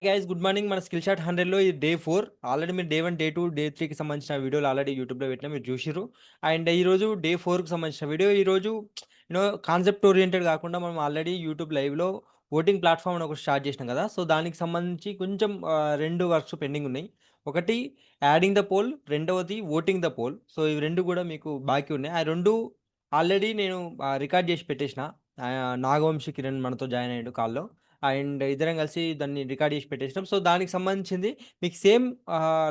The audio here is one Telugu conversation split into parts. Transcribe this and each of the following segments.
Guys good morning. మన స్కిల్ షాట్ 100లో ఇది డే 4. ఆల్రెడీ మీరు డే 1, డే 2, డే 3కి సంబంధించిన వీడియోలు ఆల్రెడీ యూట్యూబ్లో పెట్టినా మీరు చూసిర్రు. అండ్ ఈరోజు డే 4కి సంబంధించిన వీడియో. ఈరోజు కాన్సెప్ట్ ఓరియంటెడ్ కాకుండా మనం ఆల్రెడీ యూట్యూబ్ లైవ్లో ఓటింగ్ ప్లాట్ఫామ్ అని ఒకటి స్టార్ట్ చేసినాం కదా. సో దానికి సంబంధించి కొంచెం 2 వర్క్స్ పెండింగ్ ఉన్నాయి. ఒకటి యాడింగ్ ద పోల్, రెండవది ఓటింగ్ ద పోల్. సో ఇవి 2 కూడా మీకు బాకీ ఉన్నాయి. ఆ 2 ఆల్రెడీ నేను రికార్డ్ చేసి పెట్టేసిన. నాగవంశి కిరణ్ మనతో జాయిన్ అయ్యాడు కాల్‌లో. అండ్ ఇద్దరం కలిసి దాన్ని రికార్డ్ చేసి పెట్టేసినాం. సో దానికి సంబంధించింది మీకు సేమ్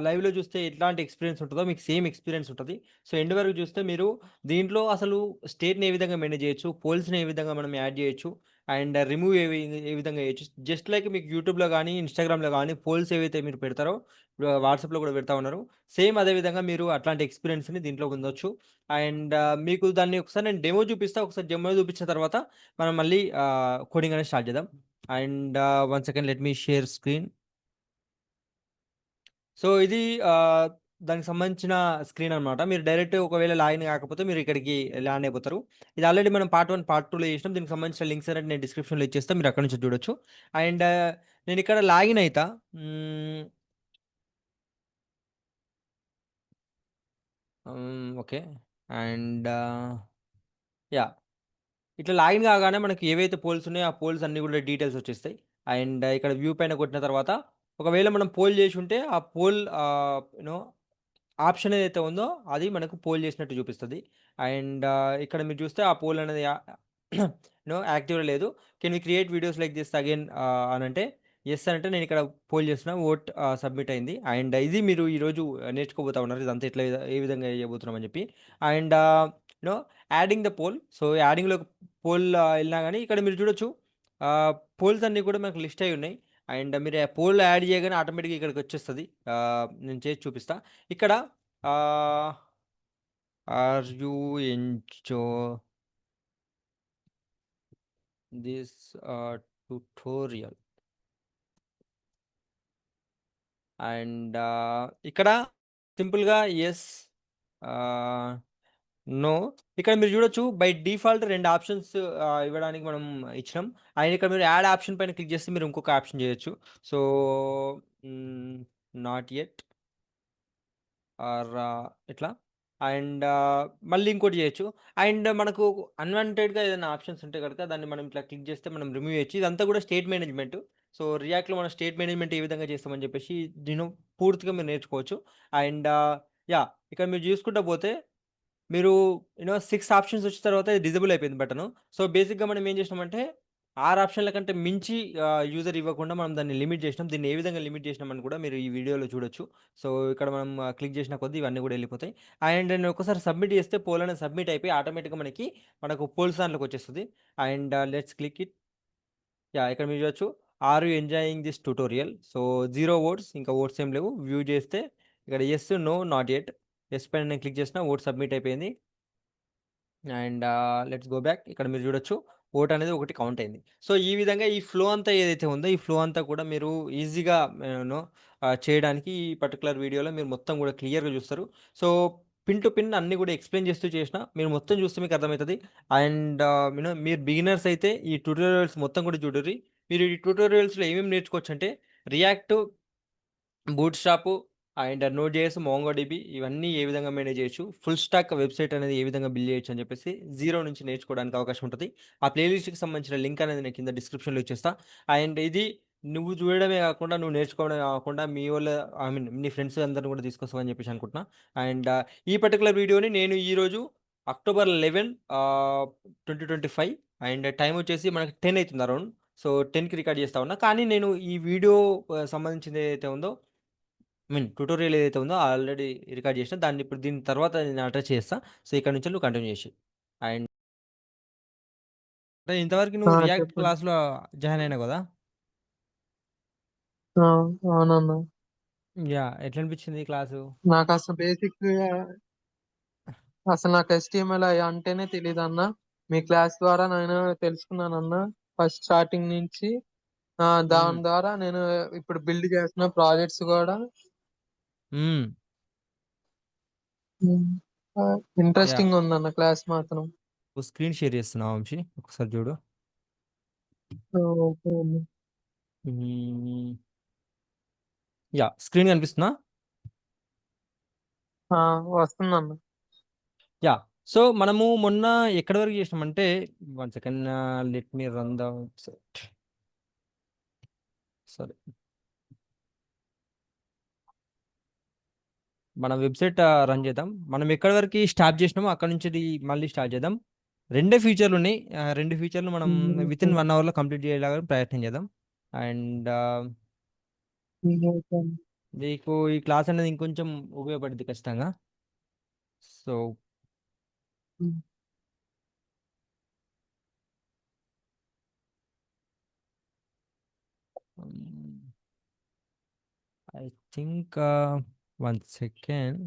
లైవ్‌లో చూస్తే ఎట్లాంటి ఎక్స్‌పీరియన్స్ ఉంటదో మీకు సేమ్ ఎక్స్‌పీరియన్స్ ఉంటది. సో ఎండ్ వరకు చూస్తే మీరు దీంట్లో అసలు స్టేట్‌ని ఏ విధంగా మేనేజ్ చేయొచ్చు, పోల్స్‌ని ఏ విధంగా మనం యాడ్ చేయొచ్చు, అండ్ రిమూవ్ ఏ విధంగా చేయొచ్చు. జస్ట్ లైక్ మీకు యూట్యూబ్‌లో గానీ, ఇన్‌స్టాగ్రామ్‌లో గానీ పోల్స్ ఏవైతే మీరు పెడతారో ఇప్పుడు వాట్సాప్‌లో కూడా పెడతా ఉన్నారు. సేమ్ అదే విధంగా మీరు అట్లాంటి ఎక్స్‌పీరియన్స్‌ని దీంట్లో పొందొచ్చు. అండ్ మీకు దాన్ని ఒకసారి నేను డెమో చూపిస్తా. ఒకసారి డెమో చూపించిన తర్వాత మనం మళ్ళీ కోడింగ్ అనేది స్టార్ట్ చేద్దాం. And one second let me share screen. So ఇది ఆహ్, దానికి సంబంధించిన స్క్రీన్ అనమాట. మీరు డైరెక్ట్ ఒకవేళ లాగిన్ కాకపోతే మీరు ఇక్కడికి ల్యాండ్ అయిపోతారు. ఇది ఆల్రెడీ మనం పార్ట్ 1, పార్ట్ 2లో చేసినాం. దీనికి సంబంధించిన లింక్స్ అనేవి నేను డిస్క్రిప్షన్‌లో ఇచ్చేస్తా. మీరు అక్కడి నుంచి చూడొచ్చు. అండ్ నేనిక్కడ లాగిన్ అయితా. ఓకే. And yeah! ఇట్లా లాగిన్ కాగానే మనకి ఏవైతే పోల్స్ ఉన్నాయో, ఆ పోల్స్ అన్నీ కూడా డీటెయిల్స్ వచ్చేస్తాయి. అండ్ ఇక్కడ వ్యూ పైన కొట్టిన తర్వాత ఒకవేళ మనం పోల్ చేసుంటే ఆ పోల్ ఆప్షన్ ఏదైతే ఉందో అది మనకు పోల్ చేసినట్టు చూపిస్తది. అండ్ ఇక్కడ మీరు చూస్తే ఆ పోల్ అనేది యాక్టివ్‌లో లేదు. Can we create videos like this again అనంటే యెస్ అనంటే నేను ఇక్కడ పోల్ చేస్తున్నా. ఓట్ సబ్మిట్ అయింది. అండ్ ఇది మీరు ఈరోజు నేర్చుకోబోతా ఉన్నారు. ఇదంతా ఎట్లా ఏ విధంగా చేయబోతున్నాం అని చెప్పి. And no adding the poll. So యాడింగ్‌లోకి పోల్ ఎళ్ళినా గాని ఇక్కడ మీరు చూడొచ్చు. పోల్స్ అన్నీ కూడా మనకు లిస్ట్ అయ్యి ఉన్నాయి. అండ్ మీరు ఆ పోల్ యాడ్ చేయగానే ఆటోమేటిక్‌గా ఇక్కడికొచ్చేస్తది. నేను చేసి చూపిస్తా. ఇక్కడ ah, are you enjoy this tutorial and ఇక్కడ సింపుల్‌గా యెస్, ఆహ్, నో. ఇక్కడ మీరు చూడొచ్చు బై డిఫాల్ట్ 2 ఆప్షన్స్ ఇవ్వడానికి మనం ఇచ్చినాం. అండ్ ఇక్కడ మీరు యాడ్ ఆప్షన్ పైన క్లిక్ చేస్తే మీరు ఇంకొక ఆప్షన్ చేయొచ్చు. సో, హ్మ్, నాట్ యెట్ ఆర్ ఇట్లా. అండ్ మళ్ళీ ఇంకోటి చేయొచ్చు. అండ్ మనకు అన్‌వాంటెడ్‌గా ఏదైనా ఆప్షన్స్ ఉంటే గనుక దాన్ని మనం ఇట్లా క్లిక్ చేస్తే మనం రిమూవ్ చేయొచ్చు. ఇదంతా కూడా స్టేట్ మేనేజ్‌మెంట్. సో, రియాక్ట్‌లో మనం స్టేట్ మేనేజ్‌మెంట్ ఏ విధంగా చేస్తామని చెప్పేసి దీన్ని పూర్తిగా మీరు నేర్చుకోవచ్చు. And yeah! ఇక్కడ మీరు చూసుకుంటా పోతే మీరు 6 ఆప్షన్స్ వచ్చిన తర్వాత ఇది డిజేబుల్ అయిపోయింది బటను. సో, బేసిక్‌గా మనం ఏం చేసినామంటే 6 ఆప్షన్‌ల కంటే మించి యూజర్ ఇవ్వకుండా మనం దాన్ని లిమిట్ చేసినాం. దీన్ని ఏ విధంగా లిమిట్ చేసినామని కూడా మీరు ఈ వీడియోలో చూడొచ్చు. సో, ఇక్కడ మనం క్లిక్ చేసిన కొద్దీ ఇవన్నీ కూడా ఎళ్ళిపోతాయి. అండ్ నేను ఒక్కసారి సబ్మిట్ చేస్తే పోల్ అనేది సబ్మిట్ అయిపోయి ఆటోమేటిక్‌గా మనకు పోల్స్ దాంట్లోకి వచ్చేస్తది. And let's click it. Yeah! ఇక్కడ మీరు చూడొచ్చు. Are you enjoying this tutorial? So, 0 votes. ఇంకా ఓట్స్ ఏం లేవు. వ్యూ చేస్తే ఇక్కడ yes, no, not yet. Yes పైన నేను క్లిక్ చేసిన ఓట్ సబ్మిట్ అయిపోయింది. And let's go back. ఇక్కడ మీరు చూడొచ్చు. ఓట్ అనేది ఒకటి కౌంట్ అయింది. సో, ఈ విధంగా ఈ ఫ్లో అంతా ఏదైతే ఉందో, ఈ ఫ్లో అంతా కూడా మీరు ఈజీగా చేయడానికి ఈ పర్టిక్యులర్ వీడియోలో మీరు మొత్తం కూడా క్లియర్‌గా చూస్తారు. సో, పిన్ టు పిన్ అన్నీ కూడా ఎక్స్‌ప్లెయిన్ చేస్తూ చేసినా, మీరు మొత్తం చూస్తే మీకు అర్థమైతది. అండ్ మీరు బిగినర్స్ అయితే ఈ ట్యుటోరియల్స్ మొత్తం కూడా చూడుర్రి. మీరు ఈ ట్యుటోరియల్స్‌లో ఏమేమి నేర్చుకోవచ్చంటే రియాక్ట్, బూట్‌స్ట్రాప్ అండ్ నోడ్.జేఎస్, మొంగోడిబి ఇవన్నీ ఏ విధంగా మేనేజ్ చేయొచ్చు. ఫుల్ స్టాక్ వెబ్‌సైట్ అనేది ఏ విధంగా బిల్డ్ చేయొచ్చు అని చెప్పేసి జీరో నుంచి నేర్చుకోవడానికి అవకాశం ఉంటది. ఆ ప్లేలిస్ట్‌కి సంబంధించిన లింక్ అనేది నేను కింద డిస్క్రిప్షన్‌లో ఇచ్చేస్తా. అండ్ ఇది నువ్వు చూడడమే కాకుండా, నువ్వు నేర్చుకోవడమే కాకుండా మీ వోళ్ళ ఐ మీన్ నీ ఫ్రెండ్స్ అందరిని కూడా తీసుకొస్తావని చెప్పేసి అనుకుంటున్నా. అండ్ ఈ పర్టిక్యులర్ వీడియోని నేను ఈరోజు అక్టోబర్ 11 2025 అండ్ టైమ్ వచ్చేసి మనకి 10 అయితుంది అరౌండ్. సో, 10కి రికార్డ్ చేస్తా ఉన్నా. కానీ నేను ఈ వీడియో సంబంధించింది ఏదైతే ఉందో ట్యుటోరియల్ ఏదైతే ఉందో ఆల్రెడీ రికార్డ్ చేసినా. దాన్ని ఇప్పుడు దీని తర్వాత నేను అటాచ్ చేస్తా. సో, ఇక్కడ నుంచి నువ్వు కంటిన్యూ చేసేయి. అండ్ అంటే ఇంతవరకు ఆ! నువ్వు రియాక్ట్ చెప్పండి. క్లాస్‌లో జాయిన్ అయినావు గదా! ఆ! అవునన్నా. యాహ్! ఎట్లా అనిపించింది క్లాసు? నాకసలు బేసిక్‌గా అసలు నాకు HTML అయి అంటేనే తెలీదన్నా. మీ క్లాస్ ద్వారా నేను తెలుసుకున్నానన్నా. ఫస్ట్ స్టార్టింగ్ నుంచి హ్మ్. దాని ద్వారా నేను ఇప్పుడు బిల్డ్ చేస్తున్న ప్రాజెక్ట్స్ గూడా హ్మ్. హ్మ్. యాహ్! ఇంట్రెస్టింగ్‌గా ఉందన్న క్లాస్ మాత్రం. నువ్వు స్క్రీన్ షేర్ చేస్తున్నావా వంశీ? ఒకసారి చూడు. ఓకే అండి. హ్మ్. యా స్క్రీన్ కనిపిస్తుందా? వస్తుందన్న. యా. సో మనము మొన్న ఎక్కడి వరకు చేసినామంటే, 1 second, let me run the website. Sorry, మన వెబ్సైట్ రన్ చేద్దాం. మనం ఎక్కడి వరకు స్టార్ట్ చేసినామో అక్కడ నుంచి మళ్ళీ స్టార్ట్ చేద్దాం. రెండే ఫీచర్లు ఉన్నాయి. రెండు ఫీచర్లు మనం విత్ ఇన్ 1 అవర్లో కంప్లీట్ చేయలాగా ప్రయత్నం చేద్దాం. అండ్ మీకు ఈ క్లాస్ అనేది ఇంకొంచెం ఉపయోగపడుతుంది ఖచ్చితంగా. So I think 1 second.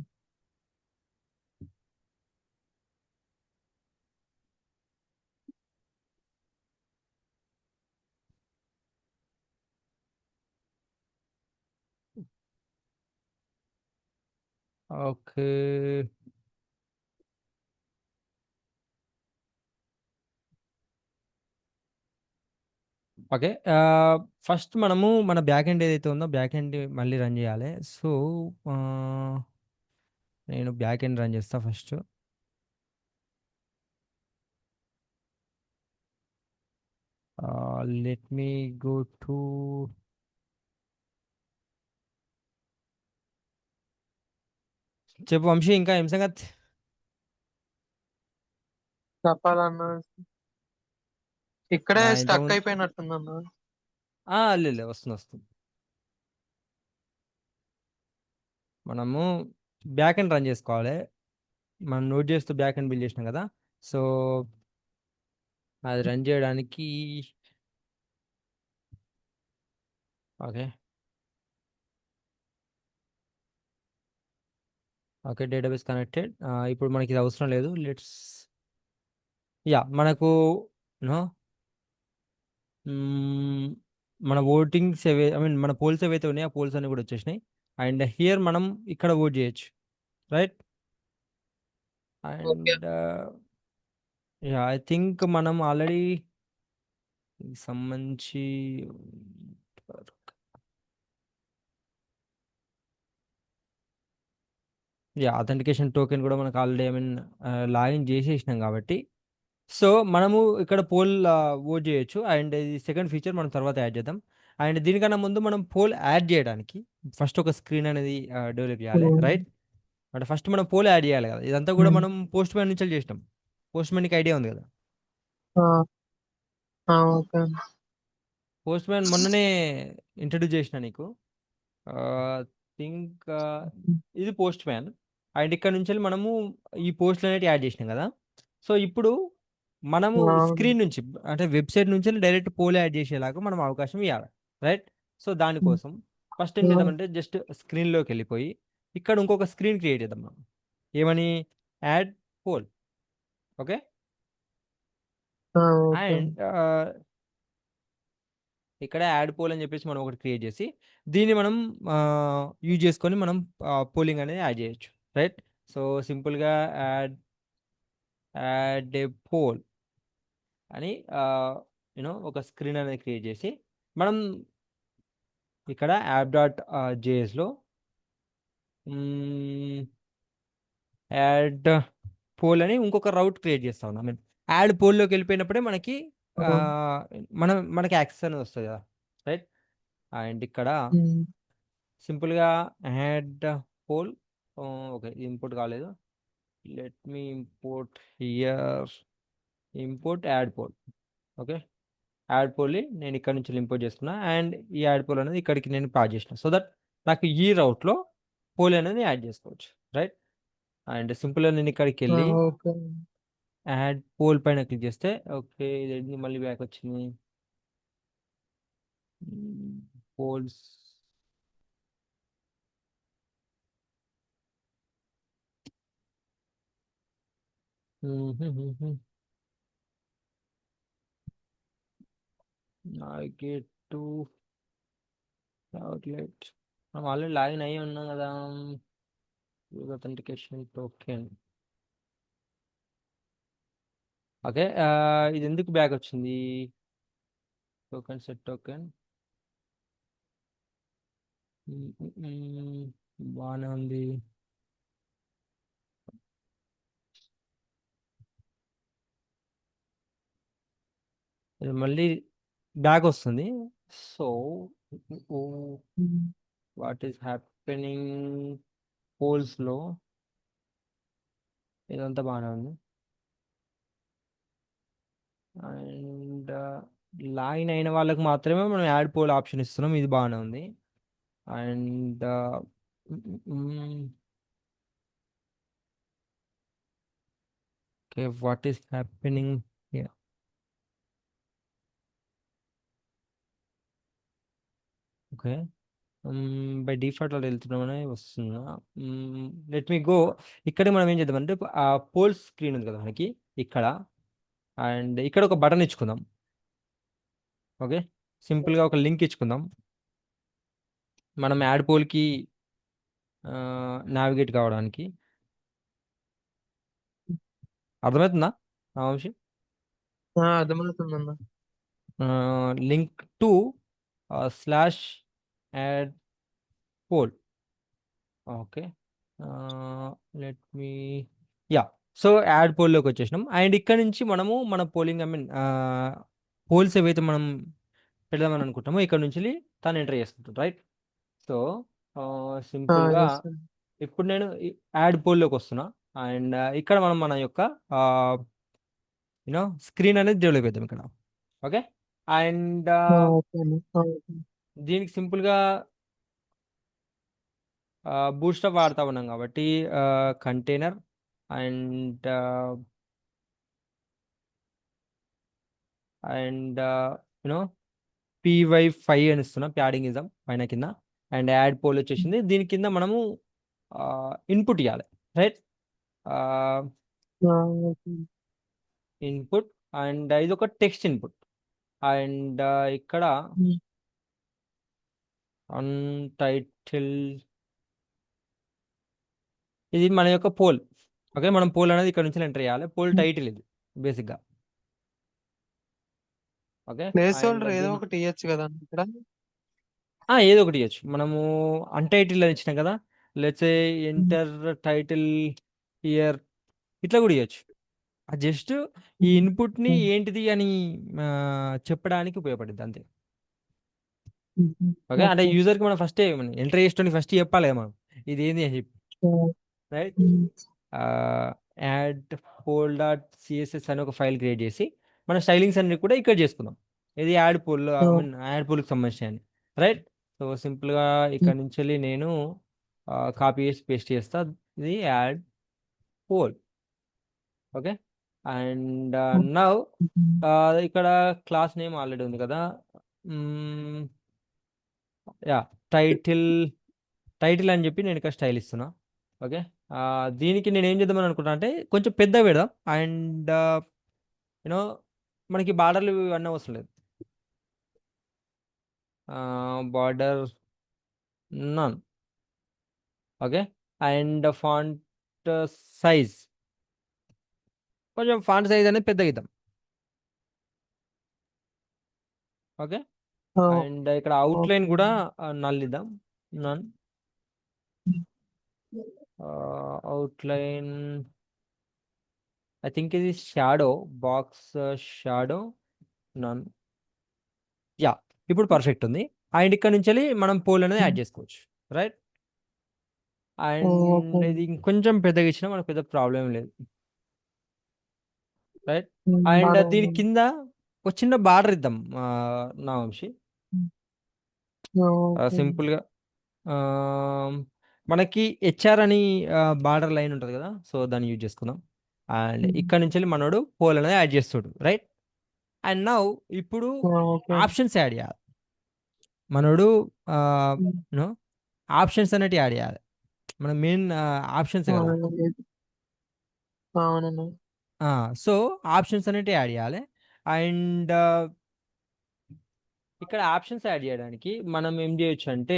Okay, okay. First మనము మన బ్యాక్ ఎండ్ ఏదైతే ఉందో బ్యాక్ ఎండ్ మళ్ళీ రన్ చేయాలి. సో నేను బ్యాక్ ఎండ్ రన్ చేస్తా first. Let me go to, చెప్పు వంశీ, ఇంకా ఏం సంగతి? చెప్పాలన్న. ఇక్కడే నా స్టక్ ఇంతకుముందు అయిపోయినట్టుందన్న. లేదు, వస్తుంది వస్తుంది. మనము బ్యాక్ ఎండ్ రన్ చేసుకోవాలి. మనం నోట్ చేస్తూ బ్యాక్ ఎండ్ బిల్డ్ చేసినాం కదా. సో అది రన్ చేయడానికి, ఓకే ఓకే, డేటాబేస్ కనెక్టెడ్. ఇప్పుడు మనకి ఇది అవసరం లేదు. లెట్స్, యా మనకు నో మన ఓటింగ్స్ ఐ మీన్ మన పోల్స్ ఏవైతే ఉన్నాయో ఆ పోల్స్ అన్ని కూడా వచ్చేసినాయి. అండ్ హియర్ మనం ఇక్కడ ఓట్ చేయొచ్చు, right? Okay. And yeah I think మనం ఆల్రెడీ సంబంధించి, యా అథెంటికేషన్ టోకెన్ కూడా మనకు ఆల్రెడీ ఐ మీన్ లాగిన్ చేసేసినాం కాబట్టి, సో మనము ఇక్కడ పోల్ ఓట్ చేయొచ్చు. అండ్ ఇది సెకండ్ ఫీచర్ మనం తర్వాత యాడ్ చేద్దాం. అండ్ దీనికన్నా ముందు మనం పోల్ యాడ్ చేయడానికి ఫస్ట్ ఒక స్క్రీన్ అనేది డెవలప్ చేయాలి, రైట్? అంటే ఫస్ట్ మనం పోల్ యాడ్ చేయాలి కదా. ఇదంతా కూడా మనం పోస్ట్ మ్యాన్ నుంచి చేసినాం. పోస్ట్ మ్యాన్కి ఐడియా ఉంది కదా. ఓకే. పోస్ట్ మ్యాన్ మొన్ననే ఇంట్రడ్యూస్ చేసిన నీకు. థింక్ ఇది పోస్ట్ మ్యాన్. అండ్ ఇక్కడ నుంచి మనము ఈ పోస్ట్లు అనేవి యాడ్ చేసినాం కదా. సో ఇప్పుడు మనము స్క్రీన్ నుంచి అంటే వెబ్సైట్ నుంచి డైరెక్ట్ పోల్ యాడ్ చేసేలాగా మనం అవకాశం ఇవ్వాలి, రైట్? సో దానికోసం ఫస్ట్ ఏం చేద్దామంటే జస్ట్ స్క్రీన్లోకి వెళ్ళిపోయి ఇక్కడ ఇంకొక స్క్రీన్ క్రియేట్ చేద్దాం మనం. ఏమని? Add poll. Okay. Okay. And ఇక్కడ యాడ్ పోల్ అని చెప్పేసి మనం ఒకటి క్రియేట్ చేసి దీన్ని మనం యూజ్ చేసుకొని మనం పోలింగ్ అనేది యాడ్ చేయొచ్చు, రైట్? సో సింపుల్గా యాడ్ ఏ పోల్ అని యూనో ఒక స్క్రీన్ అనేది క్రియేట్ చేసి మనం ఇక్కడ యాప్ డాట్ జేఎస్లో యాడ్ పోల్ అని ఇంకొక రౌట్ క్రియేట్ చేస్తా ఉన్నాం. మీన్ యాడ్ పోల్లోకి వెళ్ళిపోయినప్పుడే మనకి మనకి యాక్సెస్ అనేది వస్తుంది కదా, రైట్? అండ్ ఇక్కడ సింపుల్గా యాడ్ పోల్, ఓకే ఇంపోర్ట్ కాలేదు. Let me import here, import add poll. Okay, add పోల్ని నేను ఇక్కడ నుంచి ఇంపోర్ట్ చేసుకున్నా. అండ్ ఈ యాడ్ పోల్ అనేది ఇక్కడికి నేను పాస్ చేసిన, సో దట్ నాకు ఈ రౌట్లో పోల్ అనేది యాడ్ చేసుకోవచ్చు, రైట్? అండ్ సింపుల్గా నేను ఇక్కడికి వెళ్ళి ఓకే. యాడ్ పోల్ పైన క్లిక్ చేస్తే ఓకే ఇది మళ్ళీ బ్యాక్ వచ్చింది. Polls, I get to outlet. మనం ఆల్రెడీ లాగిన్ అయ్యి ఉన్నాం కదా. Authentication token. ఓకే, ఇది ఎందుకు బ్యాక్ వచ్చింది? Token set token. బాగానే ఉంది. ఇది మళ్ళీ బ్యాక్ వస్తుంది. సో వాట్ ఈస్ హ్యాపెనింగ్ పోల్స్లో ఇదంతా బాగానే ఉంది. అండ్ లాగిన్ అయిన వాళ్ళకి మాత్రమే మనం యాడ్ పోల్ ఆప్షన్ ఇస్తున్నాం. ఇది బాగానే ఉంది. And okay, what is happening here? Okay, by default అలా వెళ్తున్నామని వస్తుందా? Let me go. ఇక్కడ మనం ఏం చేద్దామంటే ఆ పోల్ స్క్రీన్ ఉంది కదా మనకి ఇక్కడ, అండ్ ఇక్కడ ఒక బటన్ ఇచ్చుకుందాం. ఓకే, సింపుల్గా ఒక లింక్ ఇచ్చుకుందాం మనం యాడ్ పోల్కి నావిగేట్ కావడానికి. అర్థమవుతుందా వంశీ? అర్థమవుతుందన్న. Link to slash add poll. Okay, let me ya. So add పోల్లోకి వచ్చేసినాం. అండ్ ఇక్కడ నుంచి మనము మన పోలింగ్, ఐ మీన్ పోల్స్ ఏవైతే మనం పెడదామని అనుకుంటామో ఇక్కడ నుంచి తను ఎంటర్ చేసుకుంటాం, రైట్? సో సింపుల్గా ఎస్ సార్. ఇప్పుడు నేను యాడ్ పోల్లోకి వస్తున్నా. అండ్ ఇక్కడ మనం మన యొక్క యూనో స్క్రీన్ అనేది డెవలప్ చేద్దాం ఇక్కడ. ఓకే, అండ్ ఓకే అన్న. ఓకే. దీనికి సింపుల్గా బూస్టప్ వాడుతా ఉన్నాం కాబట్టి container and and you know py5 అని ఇస్తున్నా, ప్యాడింగ్ ఇద్దాం పైన కింద. అండ్ యాడ్ పోల్ వచ్చేసింది. దీని కింద మనము ఇన్పుట్ ఇవ్వాలి, రైట్? ఓకే. ఇన్పుట్, అండ్ ఇది ఒక టెక్స్ట్ ఇన్పుట్. అండ్ ఇక్కడ అన్టైటిల్, ఇది మన యొక్క పోల్. ఓకే, మనం పోల్ అనేది ఇక్కడ నుంచి ఎంటర్ చేయాలి. పోల్ టైటిల్ ఇది బేసిక్గా. ఓకే, ప్లేస్ అండ్ హోల్డర్ ఏదో దీని ఒకటి ఇవ్వచ్చు కదా అన్న ఇక్కడ. ఏదో ఒకటి ఇవ్వచ్చు. మనము అన్టైటిల్ అని ఇచ్చినాం కదా, let's um. Enter title year, ఇట్లా కూడా ఇవ్వచ్చు. జస్ట్ ఈ ఇన్పుట్ని ఉమ్. ఏంటిది అని చెప్పడానికి ఉపయోగపడుద్ది అంతే. ఉమ్. ఓకే, అంటే ఓకే. యూజర్కి మనం ఫస్ట్ ఎంటర్ చేసేటోని ఫస్ట్ చెప్పాలి కదా మనం ఇది ఏంది అని చెప్పి, రైట్? ఉమ్. యాడ్ పోల్ డాట్ సిఎస్ఎస్ అని ఒక ఫైల్ క్రియేట్ చేసి మన స్టైలింగ్స్ అన్ని కూడా ఇక్కడ చేసుకుందాం. ఇది add poll, I mean add పోల్కి సంబంధించి, రైట్? సో సింపుల్గా ఇక్కడ నుంచి వెళ్ళి నేను కాపీ చేసి పేస్ట్ చేస్తా. ఇది add poll. Okay, and now ఇక్కడ క్లాస్ నేమ్ ఆల్రెడీ ఉంది కదా. యా, టైటిల్ టైటిల్ అని చెప్పి నేను ఇక్కడ స్టైల్ ఇస్తున్నా. ఓకే, దీనికి నేను ఏం చేద్దామని అనుకుంటున్నా అంటే కొంచెం పెద్ద పెడదాం. అండ్ యూనో మనకి బార్డర్లు ఇవన్నీ అవసరం లేదు. Border none. Okay, and font size, కొంచెం ఫాంట్ సైజ్ అనేది పెద్దగా ఇద్దాం. ఓకే, అండ్ ఇక్కడ అవుట్లైన్ కూడా నల్ ఇద్దాం. నన్ అవుట్లైన్, ఐ థింక్ ఇది shadow box, shadow none. Yeah, ఇప్పుడు పర్ఫెక్ట్ ఉంది. అండ్ ఇక్కడ నుంచి వెళ్ళి మనం పోల్ అనేది యాడ్ చేసుకోవచ్చు, రైట్? అండ్ ఇది ఇంకొంచెం పెద్దగా ఇచ్చినా మనకు పెద్ద ప్రాబ్లం లేదు, రైట్? అండ్ దీని కింద ఒక చిన్న బార్డర్ ఇద్దాం నా వంశీ. సింపుల్గా మనకి హెచ్ఆర్ అని బార్డర్ లైన్ ఉంటుంది కదా, సో దాన్ని యూజ్ చేసుకుందాం. అండ్ ఇక్కడ నుంచి వెళ్ళి మనోడు పోల్ అనేది యాడ్ చేస్తాడు, రైట్? అండ్ నౌ ఇప్పుడు ఆప్షన్స్ యాడ్ చేయాలి మనోడు. నో, ఆప్షన్స్ అనేవి యాడ్ చేయాలి. మన మెయిన్ ఆప్షన్స్ కదా. అవునన్నా. సో ఆప్షన్స్ అనేవి యాడ్ చేయాలి. అండ్ ఇక్కడ ఆప్షన్స్ యాడ్ చేయడానికి మనం ఏం చేయొచ్చు అంటే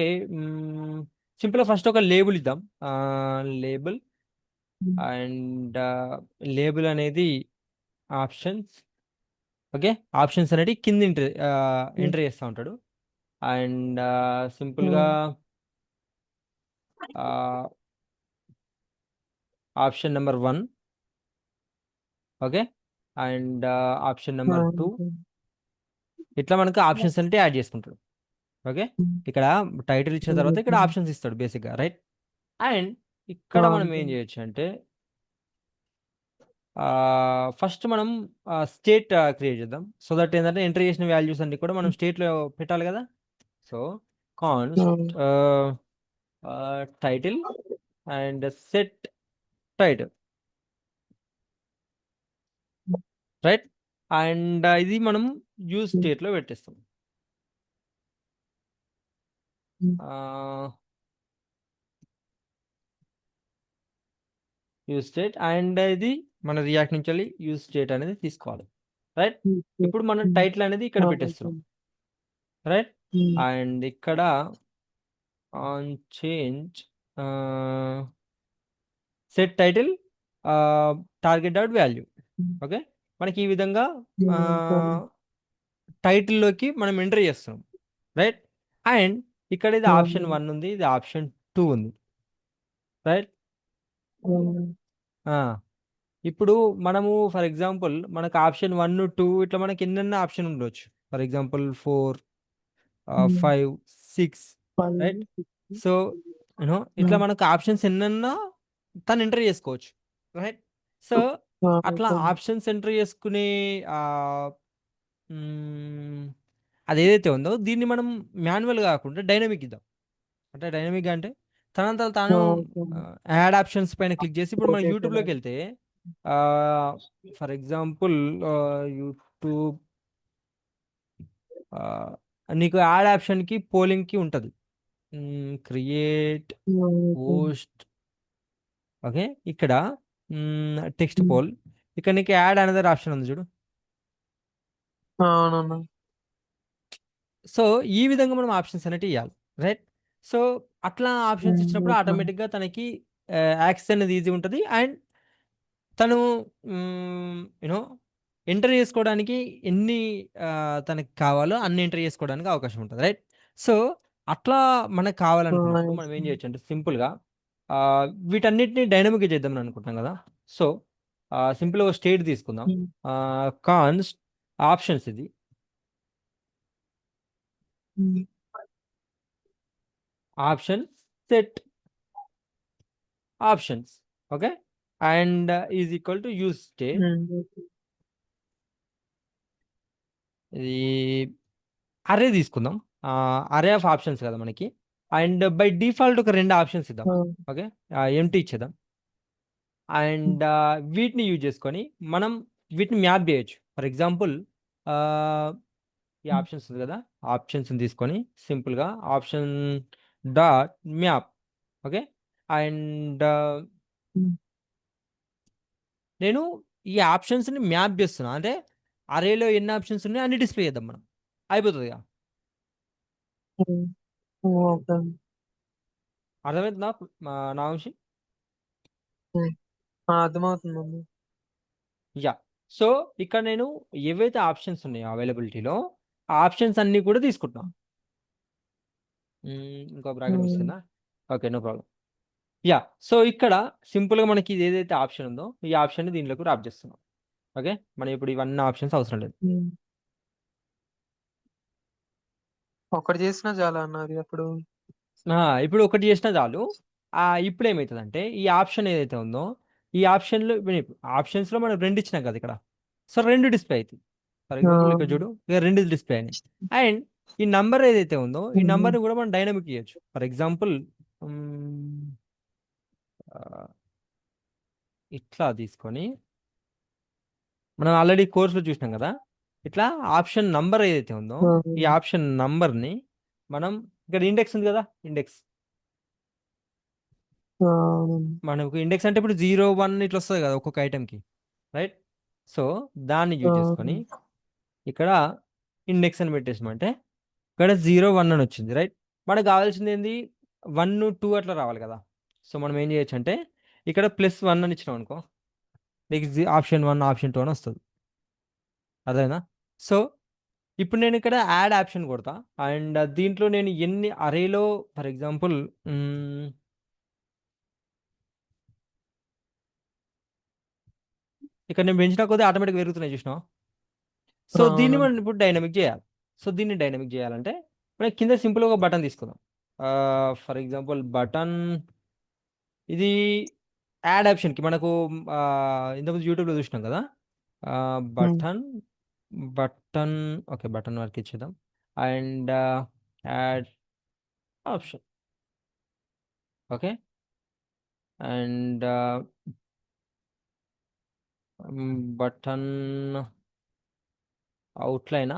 సింపుల్గా ఫస్ట్ ఒక లేబుల్ ఇద్దాం. లేబుల్, అండ్ లేబుల్ అనేది ఆప్షన్స్. ఓకే, ఆప్షన్స్ అనేవి కింద ఎంటర్ చేస్తూ ఉంటాడు. అండ్ సింపుల్గా option number 1. Okay. And option number 2. ఇట్లా మనకు ఆప్షన్స్ అంటే యాడ్ చేసుకుంటాడు. ఓకే. ఇక్కడ టైటిల్ ఇచ్చిన తర్వాత ఇక్కడ ఆప్షన్స్ ఇస్తాడు బేసిక్గా, రైట్. అండ్ ఇక్కడ మనం ఏం చేయొచ్చు అంటే ఫస్ట్ మనం స్టేట్ క్రియేట్ చేద్దాం. సో దట్ ఏంటంటే ఎంటర్ చేసిన వాల్యూస్ అన్ని కూడా మనం స్టేట్లో పెట్టాలి కదా. So const title and set title, right. And ఇది మనం యూజ్ స్టేట్లో పెట్టేస్తాం. యూజ్ స్టేట్ అండ్ ఇది మన రియాక్ట్ నుంచి వెళ్ళి యూజ్ స్టేట్ అనేది తీసుకోవాలి, రైట్. ఇప్పుడు మనం టైటిల్ అనేది ఇక్కడ పెట్టేస్తున్నాం, రైట్. అండ్ ఇక్కడ on change set title target dot value. Okay. మనకి ఈ విధంగా టైటిల్లోకి మనం ఎంటర్ చేస్తున్నాం, రైట్. అండ్ ఇక్కడ ఇది ఆప్షన్ 1 ఉంది, ఇది ఆప్షన్ 2 ఉంది, రైట్. ఇప్పుడు మనము ఫర్ ఎగ్జాంపుల్ మనకు ఆప్షన్ 1, 2 ఇట్లా మనకి ఎన్నెన్న ఆప్షన్ ఉండొచ్చు. For example 4, 5, 6, right. సో ఇట్లా మనకు ఆప్షన్స్ ఎన్నెన్నా తను ఎంటర్ చేసుకోవచ్చు, రైట్. సో అట్లా ఆప్షన్స్ ఎంటర్ చేసుకునే అది ఏదైతే ఉందో దీన్ని మనం మాన్యువల్ కాకుండా డైనమిక్ ఇద్దాం. అంటే డైనమిక్గా అంటే తనంతట తాను యాడ్ ఆప్షన్స్ పైన క్లిక్ చేసి ఇప్పుడు మనం యూట్యూబ్లోకి వెళ్తే ఫర్ ఎగ్జాంపుల్ యూట్యూబ్ నీకు యాడ్ ఆప్షన్కి పోలింగ్కి ఉంటుంది, క్రియేట్ పోస్ట్. ఓకే. ఇక్కడ టెక్స్ట్ పోల్, ఇక్కడ నీకు యాడ్ అనదర్ ఆప్షన్ ఉంది చూడు. సో ఈ విధంగా మనం ఆప్షన్స్ అనేవి ఇవ్వాలి, రైట్. సో అట్లా ఆప్షన్స్ ఇచ్చినప్పుడు ఆటోమేటిక్గా తనకి యాక్సెస్ అనేది ఈజీ ఉంటుంది. అండ్ తను యూనో ఎంటర్ చేసుకోవడానికి ఎన్ని తనకి కావాలో అన్ని ఎంటర్ చేసుకోవడానికి అవకాశం ఉంటుంది, రైట్. సో అట్లా మనకు కావాలనుకున్నప్పుడు మనం ఏం చేయొచ్చు అంటే సింపుల్గా వీటన్నిటిని డైనమిక్గా చేద్దామని అనుకుంటున్నాం కదా. సో సింపుల్గా స్టేట్ తీసుకుందాం. కాన్స్ట్ ఆప్షన్స్, ఇది option set options. Okay. And is equal to use state. ఇది అరే తీసుకుందాం. అరే ఆఫ్ ఆప్షన్స్ కదా మనకి. అండ్ బై డిఫాల్ట్ ఒక 2 ఆప్షన్స్ ఇద్దాం. ఓకే. ఎంటీ ఇచ్చేద్దాం. అండ్ వీటిని యూజ్ చేసుకొని మనం వీటిని మ్యాప్ చేయొచ్చు. ఫర్ ఎగ్జాంపుల్ ఈ ఆప్షన్స్ ఉంది కదా, ఆప్షన్స్ని తీసుకొని సింపుల్గా option dot map. Okay. And నేను ఈ ఆప్షన్స్ని మ్యాప్ చేస్తున్నా, అంటే అరేలో ఎన్ని ఆప్షన్స్ ఉన్నాయో అన్ని డిస్ప్లే చేద్దాం మనం, అయిపోతుంది. అర్థమైంది నా అంశం? అర్థమవుతుందండి. యా. సో ఇక్కడ నేను ఏవైతే ఆప్షన్స్ ఉన్నాయో అవైలబిలిటీలో ఆ ఆప్షన్స్ అన్నీ కూడా తీసుకుంటున్నాను. ఇంకో బ్రాకెట్ వస్తుందా? Okay, no problem. Yeah. So ఇక్కడ సింపుల్గా మనకి ఇది ఏదైతే ఆప్షన్ ఉందో ఈ ఆప్షన్ దీనిలోకి ర్యాప్ చేస్తున్నాం. ఓకే. మనం ఇప్పుడు ఇవన్నీ ఆప్షన్స్ అవసరం లేదు. ఒకటి చేసినా చాలా అన్నది అప్పుడు. ఇప్పుడు ఒకటి చేసినా చాలు. ఇప్పుడు ఏమవుతుందంటే ఈ ఆప్షన్ ఏదైతే ఉందో ఈ ఆప్షన్లో ఆప్షన్స్లో మనం 2 ఇచ్చినాం కదా ఇక్కడ. సో 2 డిస్ప్లే అవుతుంది. ఫర్ ఎగ్జాంపుల్ ఇక్కడ చూడు, ఇక 2 డిస్ప్లే అయినాయి. అండ్ ఈ నంబర్ ఏదైతే ఉందో ఈ నంబర్ని కూడా మనం డైనమిక్ ఇవ్వచ్చు. ఫర్ ఎగ్జాంపుల్ ఇట్లా తీసుకొని మనం ఆల్రెడీ కోర్సులో చూసినాం కదా, ఇట్లా ఆప్షన్ నంబర్ ఏదైతే ఉందో ఈ ఆప్షన్ నంబర్ని మనం ఇక్కడ ఇండెక్స్ ఉంది కదా, ఇండెక్స్ మనకు ఇండెక్స్ అంటే ఇప్పుడు 0, 1 ఇట్లా వస్తుంది కదా ఒక్కొక్క ఐటెంకి, రైట్. సో దాన్ని యూజ్ చేసుకొని ఇక్కడ ఇండెక్స్ అని పెట్టేసామంటే ఇక్కడ 0, 1 అని వచ్చింది, రైట్. మనకు కావాల్సింది ఏంది 1, 2 అట్లా రావాలి కదా. సో మనం ఏం చేయొచ్చు అంటే ఇక్కడ +1 అని ఇచ్చినాం అనుకో, నీకు ఆప్షన్ 1, ఆప్షన్ 2 అని వస్తుంది. అదేనా? సో ఇప్పుడు నేను ఇక్కడ యాడ్ ఆప్షన్ కొడతా. అండ్ దీంట్లో నేను ఎన్ని అరేలో ఫర్ ఎగ్జాంపుల్ ఇక్కడ నేను పెంచిన కొద్దీ ఆటోమేటిక్ పెరుగుతున్నాయి చూసినావా? సో దీన్ని అవునండి. మనం ఇప్పుడు డైనమిక్ చేయాలి. సో దీన్ని డైనమిక్ చేయాలంటే మనం కింద సింపుల్గా ఒక బటన్ తీసుకుందాం. ఫర్ ఎగ్జాంపుల్ బటన్ ఇది యాడ్ ఆప్షన్కి మనకు ఇంతకుముందు యూట్యూబ్లో చూసినాం కదా. హ్మ్. బటన్ బటన్ ఓకే, బటన్ వరకు ఇచ్చేద్దాం. And add option. Okay. And button అవుట్లైనా,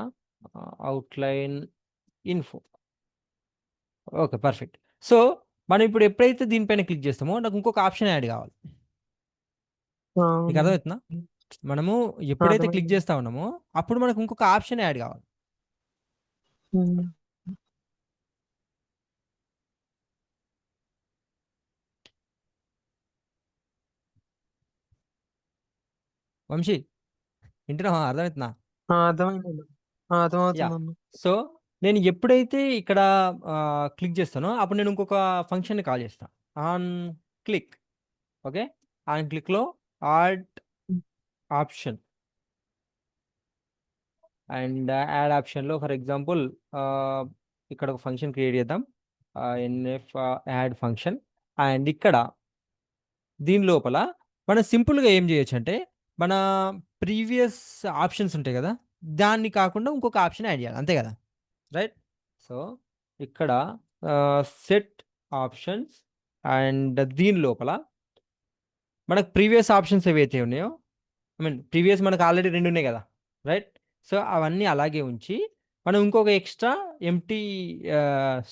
outline info. Okay, perfect. So మనం ఇప్పుడు ఎప్పుడైతే దీనిపైన క్లిక్ చేస్తామో నాకు ఇంకొక ఆప్షన్ యాడ్ కావాలి. మీకు అవును. అర్థమవుతుందా? మనము ఎప్పుడైతే క్లిక్ అర్థమైంది. చేస్తా ఉన్నామో అప్పుడు మనకు ఇంకొక ఆప్షన్ యాడ్ కావాలి. హ్మ్. వంశీ, వింటున్నావా? అర్థమవుతుందా? అర్థమైందండి. యా. అర్థమవుతుందన్న. సో నేను ఎప్పుడైతే ఇక్కడ క్లిక్ చేస్తానో అప్పుడు నేను ఇంకొక ఫంక్షన్ని కాల్ చేస్తాను. On click. ఓకే. ఆన్ క్లిక్లో యాడ్ ఆప్షన్. అండ్ యాడ్ ఆప్షన్లో ఫర్ ఎగ్జాంపుల్ ఇక్కడ ఒక ఫంక్షన్ క్రియేట్ చేద్దాం. N F add function. అండ్ ఇక్కడ దీని లోపల మనం సింపుల్గా ఏం చేయొచ్చు అంటే మన ప్రీవియస్ ఆప్షన్స్ ఉంటాయి కదా, దాన్ని కాకుండా ఇంకొక ఆప్షన్ యాడ్ చేయాలి, అంతే కదా? రైట్. సో ఇక్కడ సెట్ ఆప్షన్స్. అండ్ దీని లోపల మనకు ప్రీవియస్ ఆప్షన్స్ ఏవైతే ఉన్నాయో, ఐ మీన్ ప్రీవియస్ మనకు ఆల్రెడీ రెండు ఉన్నాయి కదా, రైట్. సో అవన్నీ అలాగే ఉంచి మనం ఇంకొక ఎక్స్ట్రా ఎంటీ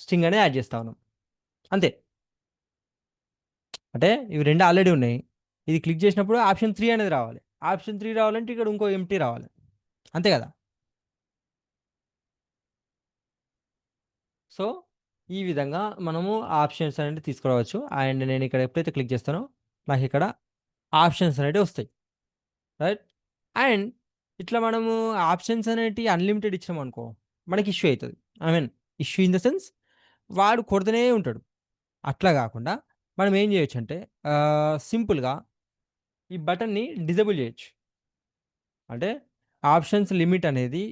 స్ట్రింగ్ అనేది యాడ్ చేస్తా ఉన్నాం, అంతే. అంటే ఇవి రెండు ఆల్రెడీ ఉన్నాయి. ఇది క్లిక్ చేసినప్పుడు ఆప్షన్ 3 అనేది రావాలి. ఆప్షన్ 3 రావాలంటే ఇక్కడ ఇంకో ఎంటీ రావాలి, అంతే కదా? సో ఈ విధంగా మనము ఆప్షన్స్ అనేవి తీసుకురావచ్చు. అండ్ నేను ఇక్కడ ఎప్పుడైతే క్లిక్ చేస్తానో నాకు ఇక్కడ ఆప్షన్స్ అనేవి వస్తాయి, రైట్. అండ్ ఇట్లా మనము ఆప్షన్స్ అనేటివి అన్లిమిటెడ్ ఇచ్చినాం అనుకో మనకి ఇష్యూ అవుతుంది. I mean issue in the sense వాడు కొడుతూనే ఉంటాడు. అట్లా కాకుండా మనం ఏం చేయొచ్చు అంటే సింపుల్గా ఈ బటన్ని డిజేబుల్ చేయొచ్చు. అంటే ఆప్షన్స్ లిమిట్ అనేది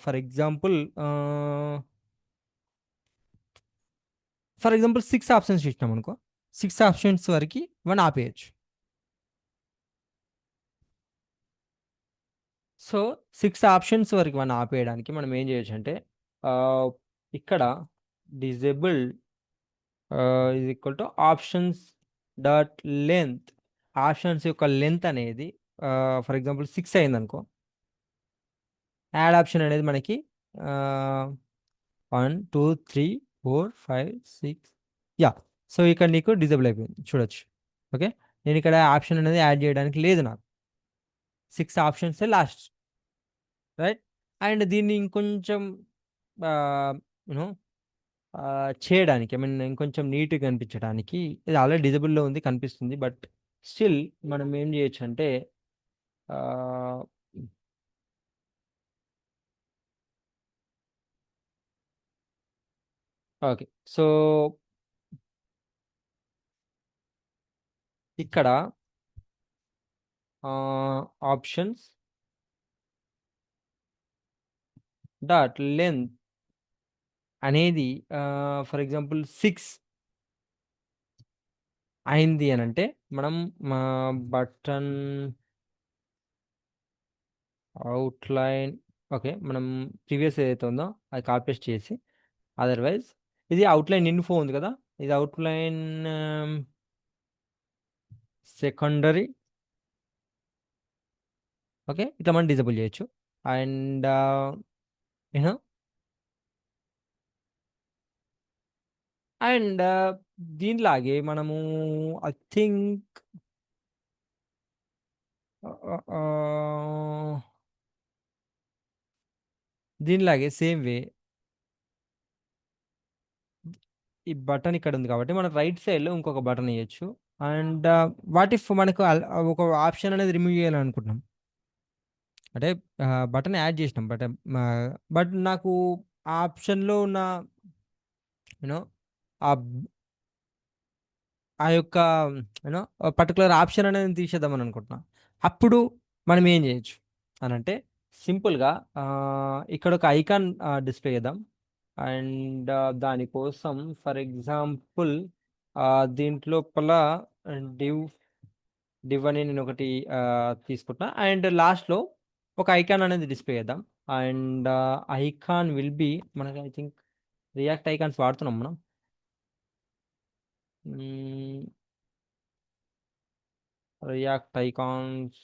for example for example 6 options ఇచ్చినాం అనుకో, 6 ఆప్షన్స్ వరకు మనం ఆపేయచ్చు. సో 6 ఆప్షన్స్ వరకు మనం ఆపేయడానికి మనం ఏం చేయొచ్చు అంటే ఇక్కడ డిజేబుల్ ఇది equal to options dot length. Options యొక్క లెంత్ అనేది ఫర్ ఎగ్జాంపుల్ 6 అయింది అనుకో, యాడ్ ఆప్షన్ అనేది మనకి 1 2 3 4 5 6, యా. సో ఇక్కడ నీకు డిజేబుల్ అయిపోయింది చూడొచ్చు. ఓకే. నేను ఇక్కడ ఆప్షన్ అనేది యాడ్ చేయడానికి లేదు, నాకు 6 ఆప్షన్స్ లాస్ట్, రైట్. అండ్ దీన్ని ఇంకొంచెం యూనో చేయడానికి, ఐ మీన్ ఇంకొంచెం నీట్గా కనిపించడానికి, ఇది ఆల్రెడీ డిజబుల్లో ఉంది కనిపిస్తుంది, బట్ స్టిల్ మనం ఏం చేయొచ్చు అంటే ఓకే. సో ఇక్కడ ఆప్షన్స్ డాట్ లెంత్ అనేది ఫర్ ఎగ్జాంపుల్ 6 అయింది అని అంటే మనం మా బటన్ అవుట్లైన్, ఓకే, మనం ప్రీవియస్ ఏదైతే ఉందో అది కాపీ పేస్ట్ చేసి, అదర్వైజ్ ఇది అవుట్లైన్ ఇన్ఫో ఉంది కదా, ఇది అవుట్లైన్ సెకండరీ. ఓకే, ఇట్లా మనం డిజేబుల్ చేయొచ్చు. అండ్ యూనో అండ్ దీనిలాగే మనము ఐ థింక్ దీనిలాగే సేమ్ వే ఈ బటన్ ఇక్కడ ఉంది కాబట్టి మనం రైట్ సైడ్లో ఇంకొక బటన్ వేయచ్చు. అండ్ వాట్ ఇఫ్ మనకు ఒక ఆప్షన్ అనేది రిమూవ్ చేయాలనుకుంటున్నాం, అంటే బటన్ యాడ్ చేసినాం, బట్ నాకు ఆ ఆప్షన్లో ఉన్న యూనో ఆ ఆ యొక్క యూనో పర్టికులర్ ఆప్షన్ అనేది తీసేద్దామని అనుకుంటున్నా. అప్పుడు మనం ఏం చేయొచ్చు అని అంటే సింపుల్గా ఇక్కడ ఒక ఐకాన్ డిస్ప్లే చేద్దాం. అండ్ దానికోసం ఫర్ ఎగ్జాంపుల్ దీంట్లోపల డివ్ డివ్ అని నేను ఒకటి తీసుకుంటున్నా. అండ్ లాస్ట్లో ఒక ఐకాన్ అనేది డిస్ప్లే చేద్దాం. అండ్ ఐకాన్ విల్ బి మనకి ఐ థింక్ రియాక్ట్ ఐకాన్స్ వాడుతున్నాం మనం. React icons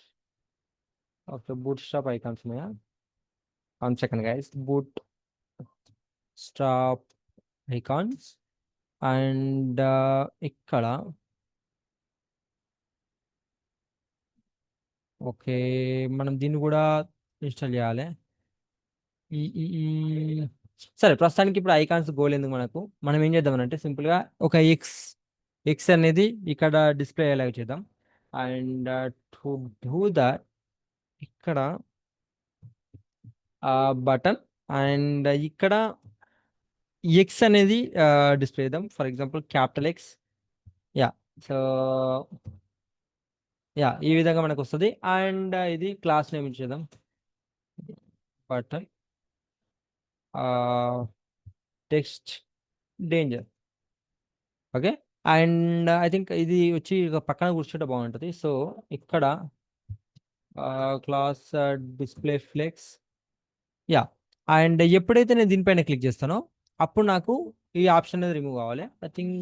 okay, boot strap icons ఉన్నాయా? 1 second guys. Boot strap icons. And ఇక్కడ ఓకే, మనం దీన్ని కూడా ఇన్స్టాల్ చేయాలి. ఈ ఈ ఈ- సరే, ప్రస్తుతానికి ఇప్పుడు ఐకాన్స్ గోల్ ఎందుకు మనకు. మనం ఏం చేద్దామనంటే సింపుల్గా ఒక ఎక్స్ అనేది ఇక్కడ డిస్ప్లే అయ్యేలాగా చేద్దాం. అండ్ టు డూ దట్ ఇక్కడ బటన్ అండ్ ఇక్కడ ఎక్స్ అనేది డిస్ప్లే చేద్దాం. For example capital X. Yeah. So yeah, ఈ విధంగా మనకు వస్తుంది. అండ్ ఇది క్లాస్ నేమ్ ఇచ్చేద్దాం, button text danger. Okay. And I think ఇది వచ్చి ఇక పక్కన కూర్చుంటే బాగుంటుంది. సో ఇక్కడ class display flex. Yeah. And ఎప్పుడైతే నేను దీనిపైన క్లిక్ చేస్తానో అప్పుడు నాకు ఈ ఆప్షన్ అనేది రిమూవ్ కావాలి. ఐ థింక్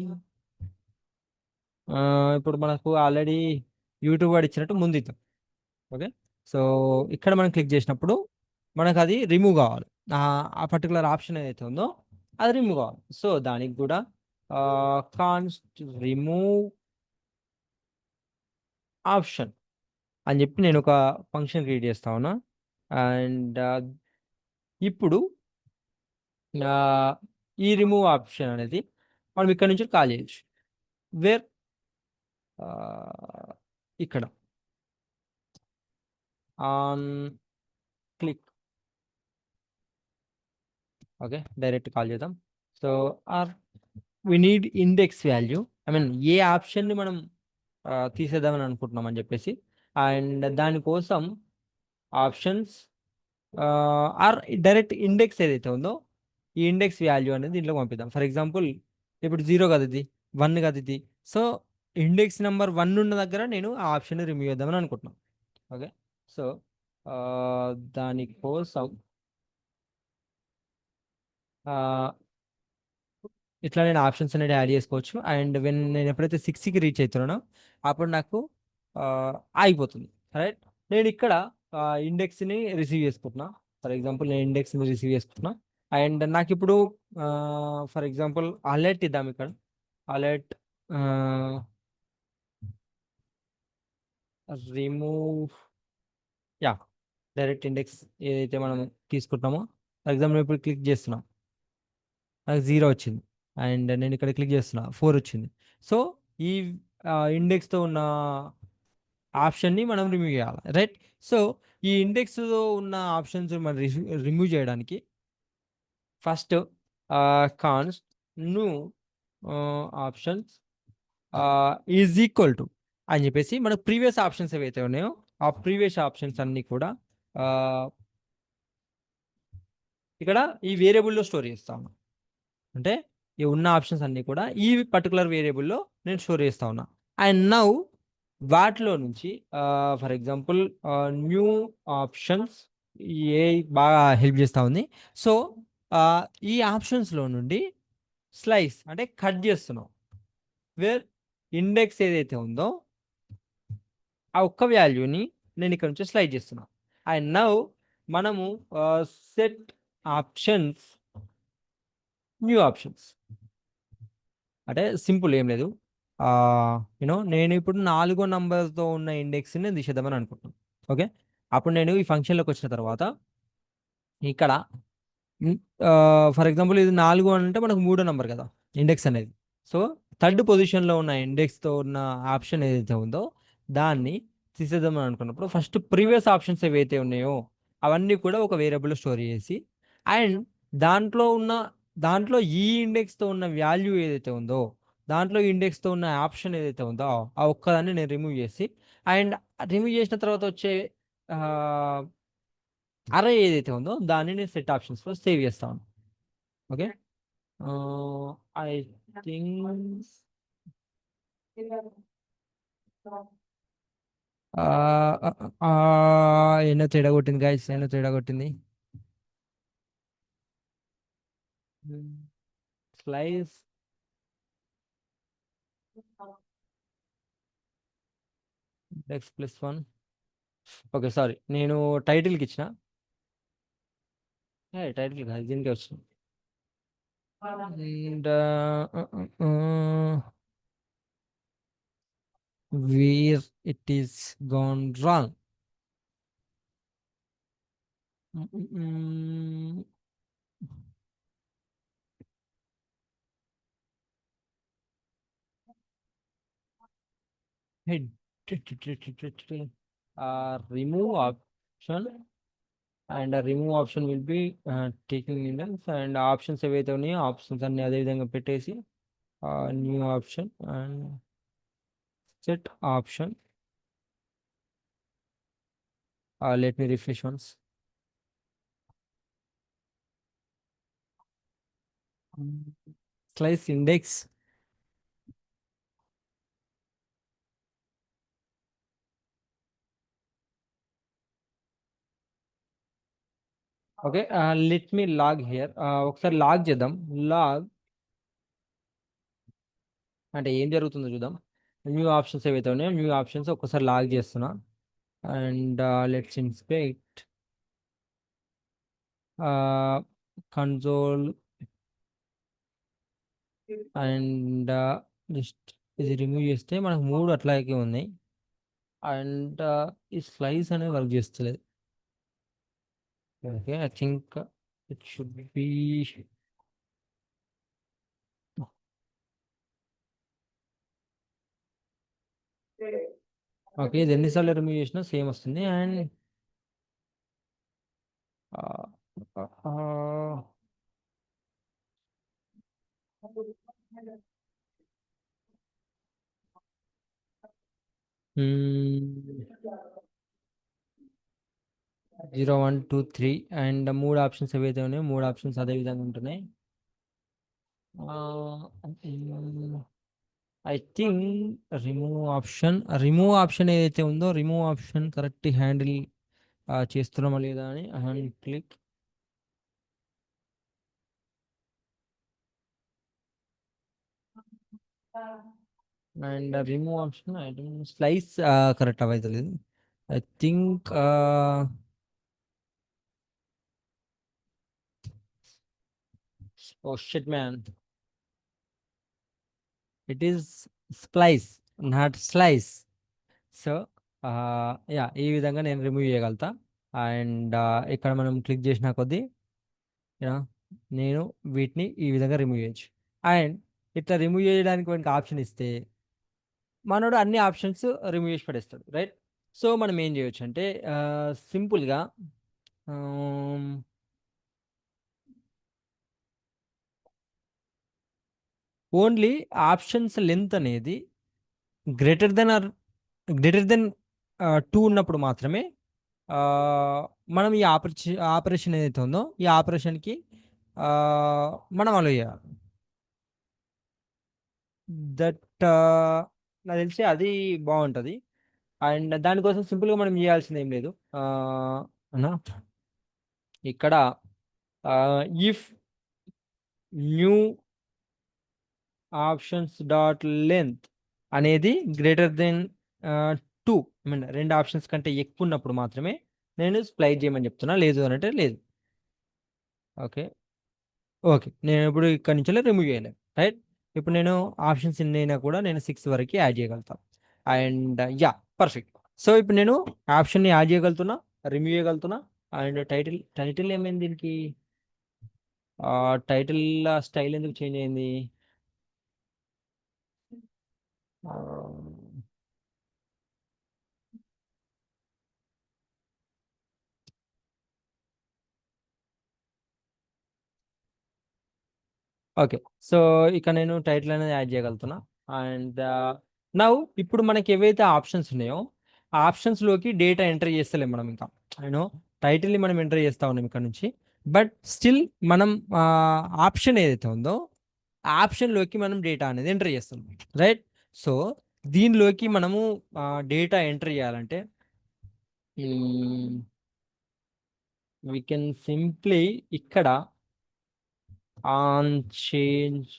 ఇప్పుడు మనకు ఆల్రెడీ యూట్యూబ్ వాడు ఇచ్చినట్టు ముందు ఇద్దాం. ఓకే. సో ఇక్కడ మనం క్లిక్ చేసినప్పుడు మనకు అది రిమూవ్ కావాలి. ఆ పర్టికులర్ ఆప్షన్ ఏదైతే ఉందో అది రిమూవ్ కావాలి. సో దానికి కూడా కాన్స్ట్ రిమూవ్ ఆప్షన్ అని చెప్పి నేను ఒక ఫంక్షన్ క్రియేట్ చేస్తా ఉన్నా. అండ్ ఇప్పుడు ఈ రిమూవ్ ఆప్షన్ అనేది మనం ఇక్కడ నుంచి కాల్ చేయొచ్చు. వేర్ ఇక్కడ on click. Okay, direct call చేద్దాం. So are we need index value. I mean ఏ ఆప్షన్ని మనం తీసేద్దామని అనుకుంటున్నాం అని చెప్పేసి. అండ్ దానికోసం ఆప్షన్స్ ఆర్ డైరెక్ట్ ఇండెక్స్ ఏదైతే ఉందో ఈ ఇండెక్స్ వాల్యూ అనేది దీంట్లో పంపిద్దాం. ఫర్ ఎగ్జాంపుల్ ఇప్పుడు 0 కదా, ఇది 1 కదా ఇది. సో ఇండెక్స్ నెంబర్ 1 ఉన్న దగ్గర నేను ఆ ఆప్షన్ రిమూవ్ చేద్దామని అనుకుంటున్నాను. ఓకే. సో దానికోసం ఇట్లా నేను ఆప్షన్స్ అనేది యాడ్ చేసుకోవచ్చు. అండ్ నేను ఎప్పుడైతే 6కి రీచ్ అవుతున్నానో అప్పుడు నాకు ఆగిపోతుంది. రైట్. నేను ఇక్కడ ఇండెక్స్ని రిసీవ్ చేసుకుంటున్నా. ఫర్ ఎగ్జాంపుల్ నేను ఇండెక్స్ని రిసీవ్ చేసుకుంటున్నా. అండ్ నాకు ఇప్పుడు ఫర్ ఎగ్జాంపుల్ అలర్ట్ ఇద్దాం. ఇక్కడ alert remove. Yeah, direct index ఏదైతే మనం తీసుకుంటున్నామో ఫర్ ఎగ్జాంపుల్ ఇప్పుడు క్లిక్ చేస్తున్నాం, నాకు 0 వచ్చింది. అండ్ నేను ఇక్కడ క్లిక్ చేస్తున్నా, 4 వచ్చింది. సో ఈ ఇండెక్స్తో ఉన్న ఆప్షన్ని మనం రిమూవ్ చేయాలి. రైట్. సో ఈ ఇండెక్స్లో ఉన్న ఆప్షన్స్ మనం రిమూవ్ చేయడానికి first const new options is equal to అని చెప్పేసి మనకు ప్రీవియస్ ఆప్షన్స్ ఏవైతే ఉన్నాయో ఆ ప్రీవియస్ ఆప్షన్స్ అన్నీ కూడా ఇక్కడ ఈ వేరియబుల్లో స్టోర్ చేస్తాను. అంటే ఈ ఉన్న ఆప్షన్స్ అన్నీ కూడా ఈ పర్టికులర్ వేరియబుల్లో నేను స్టోర్ చేస్తా ఉన్నా. అండ్ నౌ వాటిలో నుంచి for example new options A బాగా హెల్ప్ చేస్తూ ఉంది. సో ఈ ఆప్షన్స్లో నుండి స్లైస్ అంటే కట్ చేస్తున్నాం. వేర్ ఇండెక్స్ ఏదైతే ఉందో ఆ ఒక్క వాల్యూని నేను ఇక్కడ నుంచి స్లైడ్ చేస్తున్నాను. అండ్ నౌ మనము సెట్ ఆప్షన్స్ న్యూ ఆప్షన్స్ అంటే సింపుల్ ఏం లేదు. నేను ఇప్పుడు 4వ నంబర్తో ఉన్న ఇండెక్స్ని తీసేద్దామని అనుకుంటున్నాను. ఓకే. అప్పుడు నేను ఈ ఫంక్షన్లోకి వచ్చిన తర్వాత ఇక్కడ ఫర్ ఎగ్జాంపుల్ ఇది 4 అని అంటే మనకు 3వ నంబర్ కదా ఇండెక్స్ అనేది. సో 3rd పొజిషన్లో ఉన్న ఇండెక్స్తో ఉన్న ఆప్షన్ ఏదైతే ఉందో దాన్ని తీసేద్దామని అనుకున్నప్పుడు ఫస్ట్ ప్రీవియస్ ఆప్షన్స్ ఏవైతే ఉన్నాయో అవన్నీ కూడా ఒక వేరియబుల్లో స్టోర్ చేసి అండ్ దాంట్లో ఉన్న దాంట్లో ఈ ఇండెక్స్తో ఉన్న వాల్యూ ఏదైతే ఉందో దాంట్లో ఇండెక్స్తో ఉన్న ఆప్షన్ ఏదైతే ఉందో ఆ ఒక్కదాన్ని నేను రిమూవ్ చేసి అండ్ రిమూవ్ చేసిన తర్వాత వచ్చే అరే ఏదైతే ఉందో దాన్ని నేను సెట్ ఆప్షన్స్లో సేవ్ చేస్తాను. ఓకే, ఐ థింక్ ఎన్నో తేడా కొట్టింది గైస్, ఎన్నో తేడా కొట్టింది. Slice x+1. ఓకే సారీ, నేను టైటిల్కి ఇచ్చిన, టైటిల్ కాదు దీనికే వచ్చిన. And where it is gone wrong. remove option, and a remove option will be taking Indians, and options ఏవైతే ఉన్నాయో ఆప్షన్స్ అన్ని అదే విధంగా పెట్టేసి new option and set option. Let me refresh once. Slice index. Okay, let me log here. ఒకసారి లాగ్ చేద్దాం. లాగ్ అంటే ఏం జరుగుతుందో చూద్దాం. న్యూ ఆప్షన్స్ ఏవైతే ఉన్నాయో న్యూ ఆప్షన్స్ ఒక్కసారి లాగ్ చేస్తున్నా. And let's inspect console. And just ఇది రిమూవ్ చేస్తే మనకు 3 అట్లాగే ఉన్నాయి. అండ్ ఈ స్లైస్ అనేది వర్క్ చేస్తలేదు. Okay, I think it should be. Okay, ఇది ఎన్నిసార్లు రిమూవ్ చేసినా సేమ్ వస్తుంది. అండ్ జీరో 1 2 3 అండ్ 3 ఆప్షన్స్ ఏవైతే ఉన్నాయో 3 ఆప్షన్స్ అదే విధంగా ఉంటున్నాయి. ఐ థింక్ రిమూవ్ ఆప్షన్ ఏదైతే ఉందో రిమూవ్ ఆప్షన్ కరెక్ట్ హ్యాండిల్ చేస్తున్నామా లేదా అని hand click. And remove option I don't slice correct అవ్వలేదు. I think oh shit man, it is splice not slice. So yeah, ఈ విధంగా నేను రిమూవ్ చేయగలుగుతా. అండ్ ఇక్కడ మనం క్లిక్ చేసిన కొద్దీ యా నేను వీటిని ఈ విధంగా రిమూవ్ చేయొచ్చు. అండ్ ఇట్లా రిమూవ్ చేయడానికి మనకి ఆప్షన్ ఇస్తే మనోడు అన్ని ఆప్షన్స్ రిమూవ్ చేసి పడేస్తాడు, రైట్? సో మనం ఏం చేయొచ్చు అంటే సింపుల్గా ఓన్లీ ఆప్షన్స్ లెంత్ అనేది greater than or greater than 2 ఉన్నప్పుడు మాత్రమే ఆ, మనం ఈ ఆపరేషన్ ఏదైతే ఉందో ఈ ఆపరేషన్కి మనం అలో చేయాలి. దట్ నాకు తెలిసి అది బాగుంటుంది. అండ్ దానికోసం సింపుల్గా మనం చేయాల్సింది ఏం లేదు. అన్నా ఇక్కడ if new options dot length అనేది greater than 2, I mean 2 options కంటే ఎక్కువ ఉన్నప్పుడు మాత్రమే నేను స్ప్లైట్ చేయమని చెప్తున్నా, లేదు అని అంటే లేదు. ఓకే, ఓకే, నేను ఇప్పుడు ఇక్కడ నుంచి రిమూవ్ చేయలేను, రైట్? ఇప్పుడు నేను ఆప్షన్స్ ఎన్ని అయినా కూడా నేను 6 వరకు యాడ్ చేయగలుగుతాను. And yeah, perfect. సో ఇప్పుడు నేను ఆప్షన్ని యాడ్ చేయగలుగుతున్నా, రిమూవ్ చేయగలుగుతున్నా. అండ్ టైటిల్ టైటిల్ ఏమైంది దీనికి? టైటిల్ స్టైల్ ఎందుకు చేంజ్ అయింది? ఓకే, సో ఇక నేను టైటిల్ అనేది యాడ్ చేయగలుగుతున్నా. అండ్ నౌ ఇప్పుడు మనకి ఏవైతే ఆప్షన్స్ ఉన్నాయో ఆప్షన్స్లోకి డేటా ఎంటర్ చేస్తలేం మనం ఇంకా యూనో టైటిల్ని మనం ఎంటర్ చేస్తా ఉన్నాం ఇక్కడ నుంచి. బట్ స్టిల్ మనం ఆప్షన్ ఏదైతే ఉందో ఆ ఆప్షన్లోకి మనం డేటా అనేది ఎంటర్ చేస్తాం, రైట్? సో దీనిలోకి మనము డేటా ఎంటర్ చేయాలంటే we can simply ఇక్కడ on change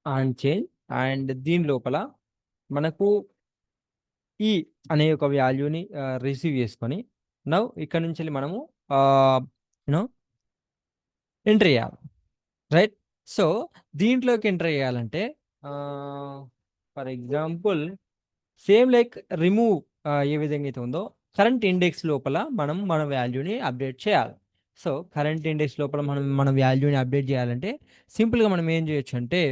on change and దీని లోపల మనకు ఈ అనే ఒక వాల్యూని రిసీవ్ చేసుకొని నవ్ ఇక్కడ నుంచి వెళ్ళి మనము యూనో ఎంటర్ చేయాలి, రైట్? సో దీంట్లోకి ఎంటర్ చేయాలంటే for example same like remove ఏ విధంగా అయితే ఉందో కరెంట్ ఇండెక్స్ లోపల మనం మన వాల్యూని అప్డేట్ చేయాలి. సో కరెంట్ ఇండెక్స్ లోపల మనం మన వాల్యూని అప్డేట్ చేయాలంటే సింపుల్గా మనం ఏం చేయొచ్చు అంటే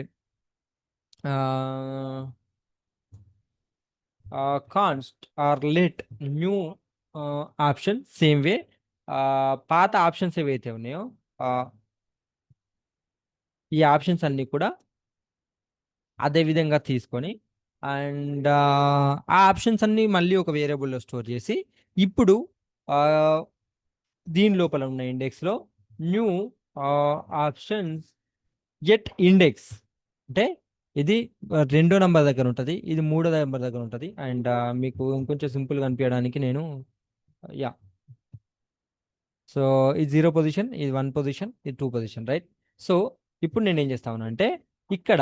const or let new option same way పాత ఆప్షన్స్ ఏవైతే ఉన్నాయో ఈ ఆప్షన్స్ అన్నీ కూడా అదే విధంగా తీసుకొని అండ్ ఆ ఆప్షన్స్ అన్నీ మళ్ళీ ఒక వేరియబుల్లో స్టోర్ చేసి ఇప్పుడు దీని లోపల ఉన్న ఇండెక్స్లో న్యూ ఆప్షన్స్ గెట్ ఇండెక్స్ అంటే ఇది రెండో నెంబర్ దగ్గర ఉంటుంది, ఇది మూడో నెంబర్ దగ్గర ఉంటుంది. అండ్ మీకు ఇంకొంచెం సింపుల్గా అనిపించడానికి నేను యా సో ఇది 0 పొజిషన్, ఇది 1 పొజిషన్, ఇది 2 పొజిషన్, రైట్? సో ఇప్పుడు నేను ఏం చేస్తాను అంటే ఇక్కడ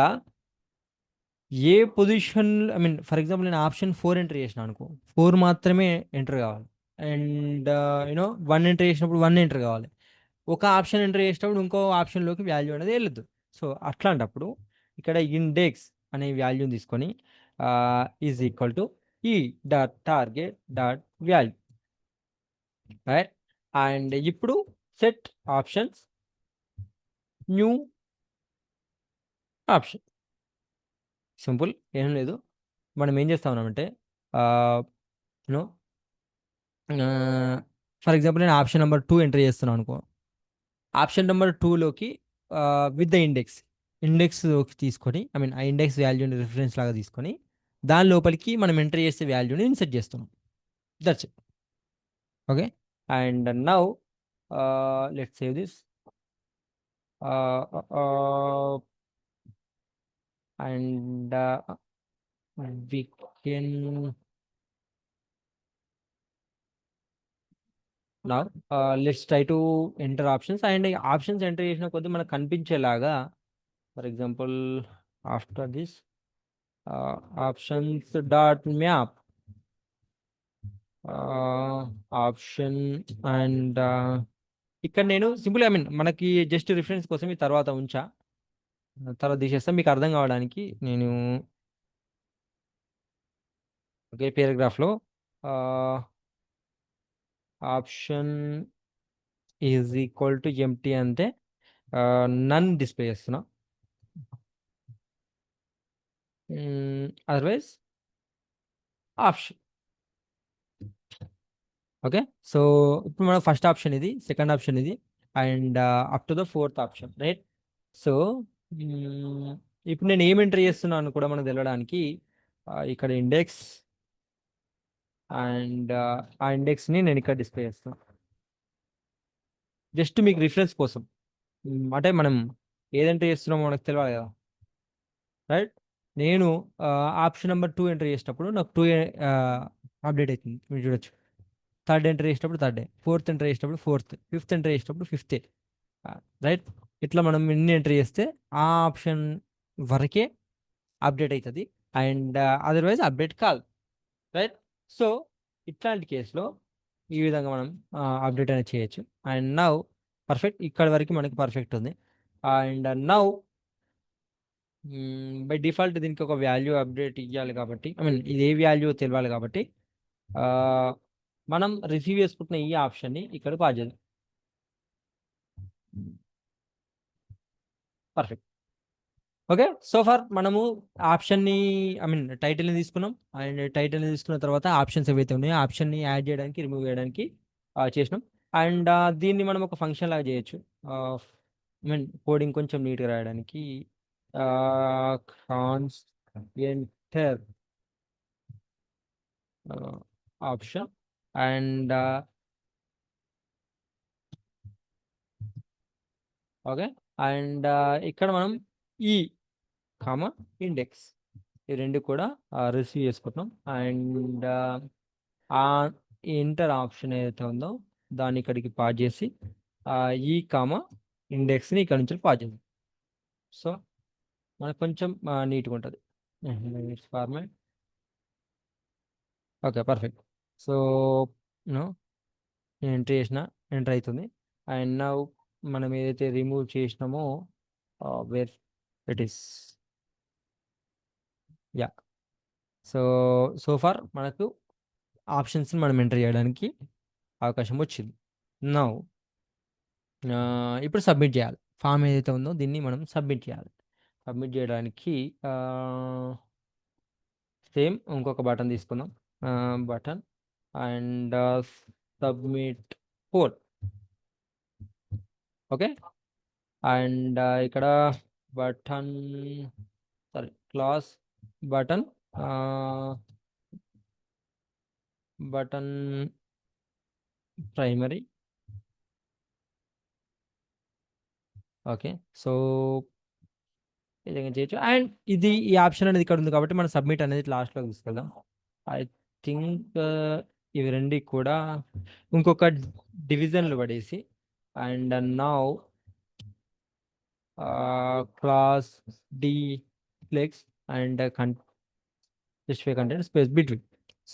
ఏ position I mean for example నేను ఆప్షన్ 4 ఎంటర్ చేసిన అనుకో 4 మాత్రమే ఎంటర్ కావాలి. అండ్ యూనో 1 ఎంటర్ చేసినప్పుడు 1 ఎంటర్ కావాలి. ఒక ఆప్షన్ ఎంటర్ చేసినప్పుడు ఇంకో ఆప్షన్లోకి వాల్యూ అనేది వెళ్ళదు. సో అట్లాంటప్పుడు ఇక్కడ ఇండెక్స్ అనే వాల్యూని తీసుకొని is equal to e dot target dot value, right? And ఇప్పుడు set options new option, simple, ఏం లేదు. మనం ఏం చేస్తా ఉన్నామంటే యూనో ఫర్ ఎగ్జాంపుల్ నేను ఆప్షన్ నెంబర్ 2 ఎంటర్ చేస్తున్నాను అనుకో, ఆప్షన్ నెంబర్ 2లోకి విత్ ద ఇండెక్స్లోకి తీసుకొని ఐ మీన్ ఆ ఇండెక్స్ వాల్యూని రిఫరెన్స్ లాగా తీసుకొని దాని లోపలికి మనం ఎంటర్ చేసే వాల్యూని ఇన్సెట్ చేస్తున్నాం. That's it. Okay, and now let's save this and we can now let's try to enter options and options enter చేసిన కొద్ది మనకు కనిపించేలాగా for example after this options dot map option and ఇక్కడ నేను సింపుల్ ఐ మీన్ మనకి జస్ట్ రిఫరెన్స్ కోసం ఈ తర్వాత ఉంచా, తర్వాత తీసేస్తాం మీకు అర్థం కావడానికి. నేను ఒకే పేరాగ్రాఫ్లో option is equal to empty అంటే నన్ డిస్ప్లే చేస్తున్నా, అదర్వైజ్ ఆప్షన్. ఓకే, సో ఇప్పుడు మన ఫస్ట్ ఆప్షన్ ఇది, సెకండ్ ఆప్షన్ ఇది, and up to the fourth option, right? So ఇప్పుడు నేను ఏం ఎంటర్ చేస్తున్నాను కూడా మనకు తెలవడానికి ఇక్కడ ఇండెక్స్ అండ్ ఆ ఇండెక్స్ని నేను ఇక్కడ డిస్ప్లే చేస్తాను జస్ట్ మీకు రిఫరెన్స్ కోసం. అంటే మనం ఏదంటే చేస్తున్నామో మనకు తెలియాలి కదా, రైట్? నేను ఆప్షన్ నెంబర్ 2 ఎంటర్ చేసినప్పుడు నాకు 2 అప్డేట్ అవుతుంది, మీరు చూడొచ్చు. థర్డ్ ఎంటర్ చేసినప్పుడు థర్డే, ఫోర్త్ ఎంటర్ చేసినప్పుడు ఫోర్త్, ఫిఫ్త్ ఎంటర్ చేసినప్పుడు ఫిఫ్తే, రైట్? ఇట్లా మనం ఎన్ని ఎంటర్ చేస్తే ఆ ఆప్షన్ వరకే అప్డేట్ అవుతుంది అండ్ అదర్వైజ్ అప్డేట్ కాదు, రైట్? సో ఇట్లాంటి కేసులో ఈ విధంగా మనం అప్డేట్ అనేది చేయొచ్చు. అండ్ నౌ పర్ఫెక్ట్, ఇక్కడ వరకు మనకి పర్ఫెక్ట్ ఉంది. అండ్ నౌ బై డిఫాల్ట్ దీనికి ఒక వాల్యూ అప్డేట్ ఇవ్వాలి కాబట్టి ఐ మీన్ ఇది ఏ వాల్యూ తెలియాలి కాబట్టి మనం రిసీవ్ చేసుకుంటున్న ఈ ఆప్షన్ని ఇక్కడ పాస్ చేద్దాం. పర్ఫెక్ట్. ఓకే, సో ఫార్ మనము ఆప్షన్ని ఐ మీన్ టైటిల్ని తీసుకున్నాం అండ్ టైటిల్ని తీసుకున్న తర్వాత ఆప్షన్స్ ఏవైతే ఉన్నాయో ఆప్షన్ని యాడ్ చేయడానికి రిమూవ్ చేయడానికి చేసినాం. అండ్ దీన్ని మనం ఒక ఫంక్షన్ లాగా చేయొచ్చు, ఐ మీన్ కోడింగ్ కొంచెం నీట్గా రాయడానికి enter option and okay. And ఇక్కడ మనం ఈ కామ ఇండెక్స్ ఈ రెండు కూడా రిసీవ్ చేసుకుంటున్నాం. అండ్ ఆ ఎంటర్ ఆప్షన్ ఏదైతే ఉందో దాన్ని ఇక్కడికి పాస్ చేసి ఈ కామ ఇండెక్స్ని ఇక్కడ నుంచి పాస్ చేద్దాం. సో మనకు కొంచెం నీట్గా ఉంటుంది ఫార్మాట్. Okay, perfect. సో నేను ఎంటర్ చేసిన ఎంటర్ అవుతుంది. అండ్ నా మనం ఏదైతే రిమూవ్ చేసినామో where it is yeah. So far మనకు ఆప్షన్స్ని మనం ఎంటర్ చేయడానికి అవకాశం వచ్చింది. నౌ ఇప్పుడు సబ్మిట్ చేయాలి. ఫామ్ ఏదైతే ఉందో దీన్ని మనం సబ్మిట్ చేయాలి. సబ్మిట్ చేయడానికి సేమ్ ఇంకొక బటన్ తీసుకుందాం. Button and submit poll. Okay. And ఇక్కడ button sorry class button button primary. Okay. So ఈ విధంగా చేయొచ్చు. అండ్ ఈ ఆప్షన్ అనేది ఇక్కడ ఉంది కాబట్టి మనం సబ్మిట్ అనేది లాస్ట్లో తీసుకెళ్దాం. ఐ థింక్ ఇవి రెండు కూడా ఇంకొక డివిజన్లు పడేసి and now class d flex and justify content space between.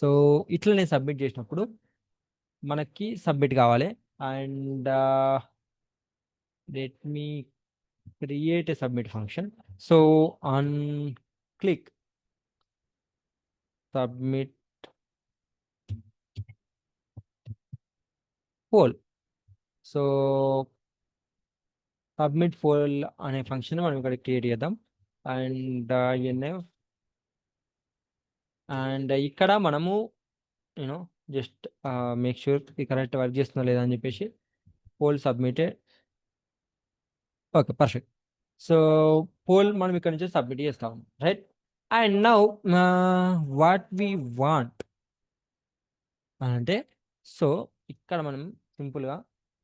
So ఇట్లా నేను సబ్మిట్ చేసినప్పుడు మనకి సబ్మిట్ కావాలి. And let me create a submit function. So on click submit poll. So submit poll అనే ఫంక్షన్ మనం ఇక్కడ క్రియేట్ చేద్దాం. అండ్ ఎన్ఎఫ్ అండ్ ఇక్కడ మనము యూనో జస్ట్ మేక్ షూర్ ఇది కరెక్ట్ వర్క్ చేస్తుందా లేదా అని చెప్పేసి poll submitted. Okay, perfect. So poll మనం ఇక్కడ నుంచి సబ్మిట్ చేస్తాం, right. And now what we want అంటే సో ఇక్కడ మనం సింపుల్గా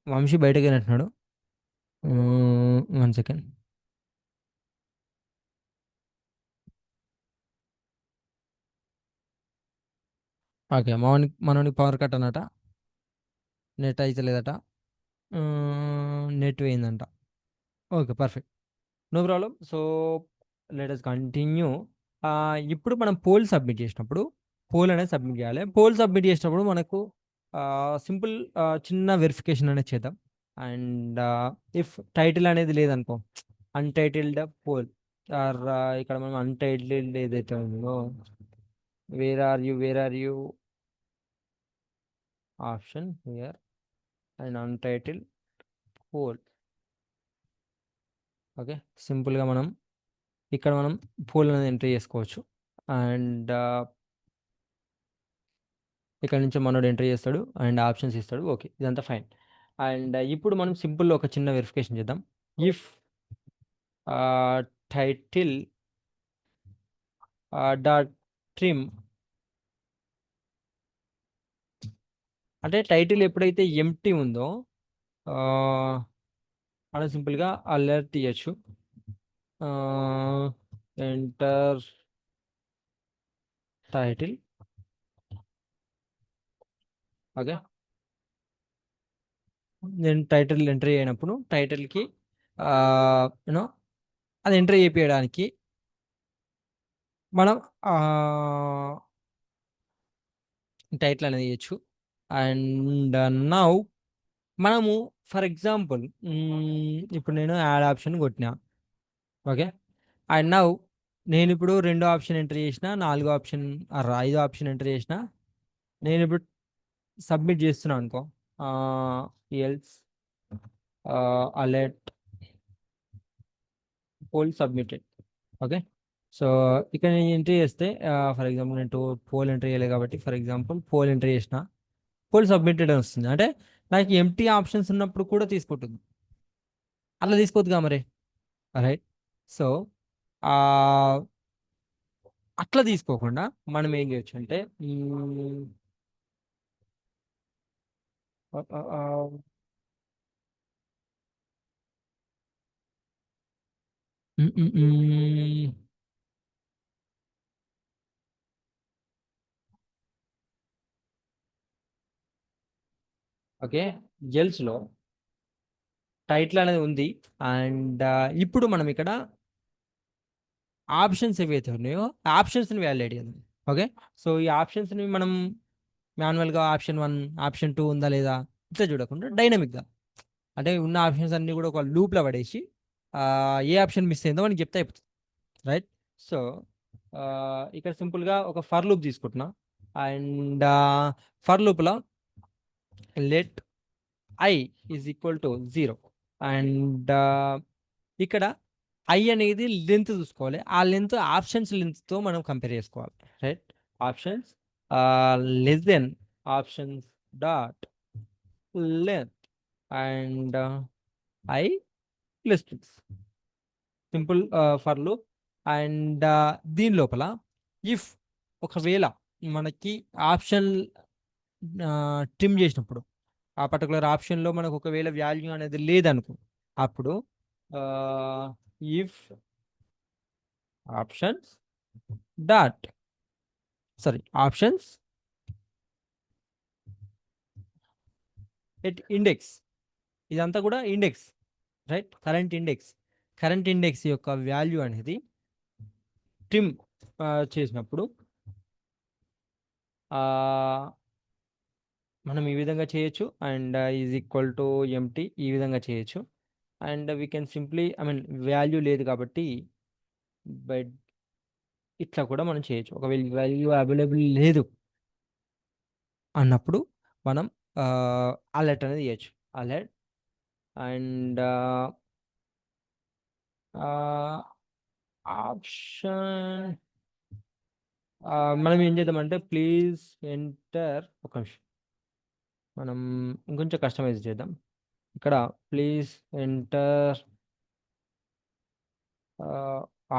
వంశీ బయటకు వెళ్ళినట్టున్నాడు. 1 సెకండ్. ఓకే, మనోనికి పవర్ కట్ అన్నట, నెట్ అయితే లేదట, నెట్ పోయిందంట. Okay, perfect, no problem. So let us continue. ఇప్పుడు మనం పోల్ సబ్మిట్ చేసినప్పుడు పోల్ అనేది సబ్మిట్ చేయాలి. పోల్ సబ్మిట్ చేసినప్పుడు మనకు సింపుల్ చిన్న వెరిఫికేషన్ అనేది చేద్దాం. అండ్ ఇఫ్ టైటిల్ అనేది లేదనుకో అన్టైటిల్డ్ పోల్ ఆర్ ఇక్కడ మనం అన్టైటిల్డ్ ఏదైతే ఉందో where are you option here and untitled poll. Okay, సింపుల్గా మనం ఇక్కడ మనం పోల్ అనేది ఎంట్రీ చేసుకోవచ్చు. అండ్ ఇక్కడ నుంచి మనోడు ఎంట్రీ చేస్తాడు అండ్ ఆప్షన్స్ ఇస్తాడు. ఓకే, ఇదంతా ఫైన్. అండ్ ఇప్పుడు మనం సింపుల్ ఒక చిన్న వెరిఫికేషన్ చేద్దాం. ఇఫ్ టైటిల్ డాట్ ట్రిమ్ అంటే టైటిల్ ఎప్పుడైతే ఎంటీ ఉందో మనం సింపుల్గా అలర్ట్ ఇవ్వచ్చు. Enter title. ఓకే, నేను టైటిల్ ఎంట్రీ అయినప్పుడు టైటిల్కి యూనో అది ఎంట్రీ చేయించడానికి మనం టైటిల్ అనేది ఇవ్వచ్చు. అండ్ నౌ మనము ఫర్ ఎగ్జాంపుల్ ఇప్పుడు నేను యాడ్ ఆప్షన్ కొట్టినా. ఓకే, అండ్ నౌ నేను ఇప్పుడు 2 ఆప్షన్ ఎంటర్ చేసిన, 4 ఆప్షన్ 5 ఆప్షన్ ఎంటర్ చేసిన, నేను ఇప్పుడు సబ్మిట్ చేస్తున్నాను అనుకో. Else alert poll submitted. Okay, so ఇక్కడ నేను ఎంట్రీ చేస్తే ఫర్ ఎగ్జాంపుల్ నేను పోల్ ఎంట్రీ చేయలేదు కాబట్టి ఫర్ ఎగ్జాంపుల్ పోల్ ఎంట్రీ చేసిన, పోల్ సబ్మిటెడ్ అని వస్తుంది. అంటే నాకు ఎంటీ ఆప్షన్స్ ఉన్నప్పుడు కూడా తీసుకుంటుంది, అట్లా తీసుకోవద్దుగా మరి, రైట్. సో అట్లా తీసుకోకుండా మనం ఏం చేయొచ్చు అంటే ఆ, ఆ, ఆ, ఉమ్, ఉమ్, ఉమ్. ఓకే, జెల్స్ లో టైటిల్ అనేది ఉంది. అండ్ ఇప్పుడు మనం ఇక్కడ ఆప్షన్స్ ఏవైతే ఉన్నాయో ఆప్షన్స్ని వ్యాలిడేట్ చేద్దాం. ఓకే, సో ఈ ఆప్షన్స్ని మనం మాన్యువల్గా ఆప్షన్ 1 ఆప్షన్ 2 ఉందా లేదా ఇట్లా చూడకుండా డైనమిక్గా, అంటే ఉన్న ఆప్షన్స్ అన్ని కూడా ఒక లూప్లో పడేసి ఆ, ఏ ఆప్షన్ మిస్ అయిందో మనకి చెప్తే అయిపోతుంది. రైట్. సో ఇక్కడ సింపుల్గా ఒక ఫర్ లూప్ తీసుకుంటున్నా. అండ్ ఫర్ లూప్లో let I is equal to 0. And ఇక్కడ ఐ అనేది లెంత్ చూసుకోవాలి. ఆ లెంత్ ఆప్షన్స్ లెంత్తో మనం కంపేర్ చేసుకోవాలి. Right. Options less than options dot length and I plus plus simple for loop. And దీని లోపల ఇఫ్ ఒకవేళ మనకి ఆప్షన్ ట్రిమ్ చేసినప్పుడు ఆ పర్టికులర్ ఆప్షన్లో మనకు ఒకవేళ వాల్యూ అనేది లేదనుకో, అప్పుడు if options dot sorry options at index, ఇదంతా కూడా ఇండెక్స్. రైట్. కరెంట్ ఇండెక్స్ యొక్క వాల్యూ అనేది ట్రిమ్ చేసినప్పుడు ఆ, మనం ఈ విధంగా చేయొచ్చు. And is equal to empty ఈ విధంగా చేయొచ్చు. And we can simply I mean value లేదు కాబట్టి బట్ ఇట్లా కూడా మనం చేయొచ్చు. ఒకవేళ వాల్యూ అవైలబుల్ లేదు అన్నప్పుడు మనం అలర్ట్ అనేది చేయొచ్చు. అలర్ట్ అండ్ ఆప్షన్ మనం ఏం చేద్దామంటే ప్లీజ్ ఎంటర్ ఒక నిమిషం, మనం ఇంకొంచెం కస్టమైజ్ చేద్దాం. ఇక్కడ please enter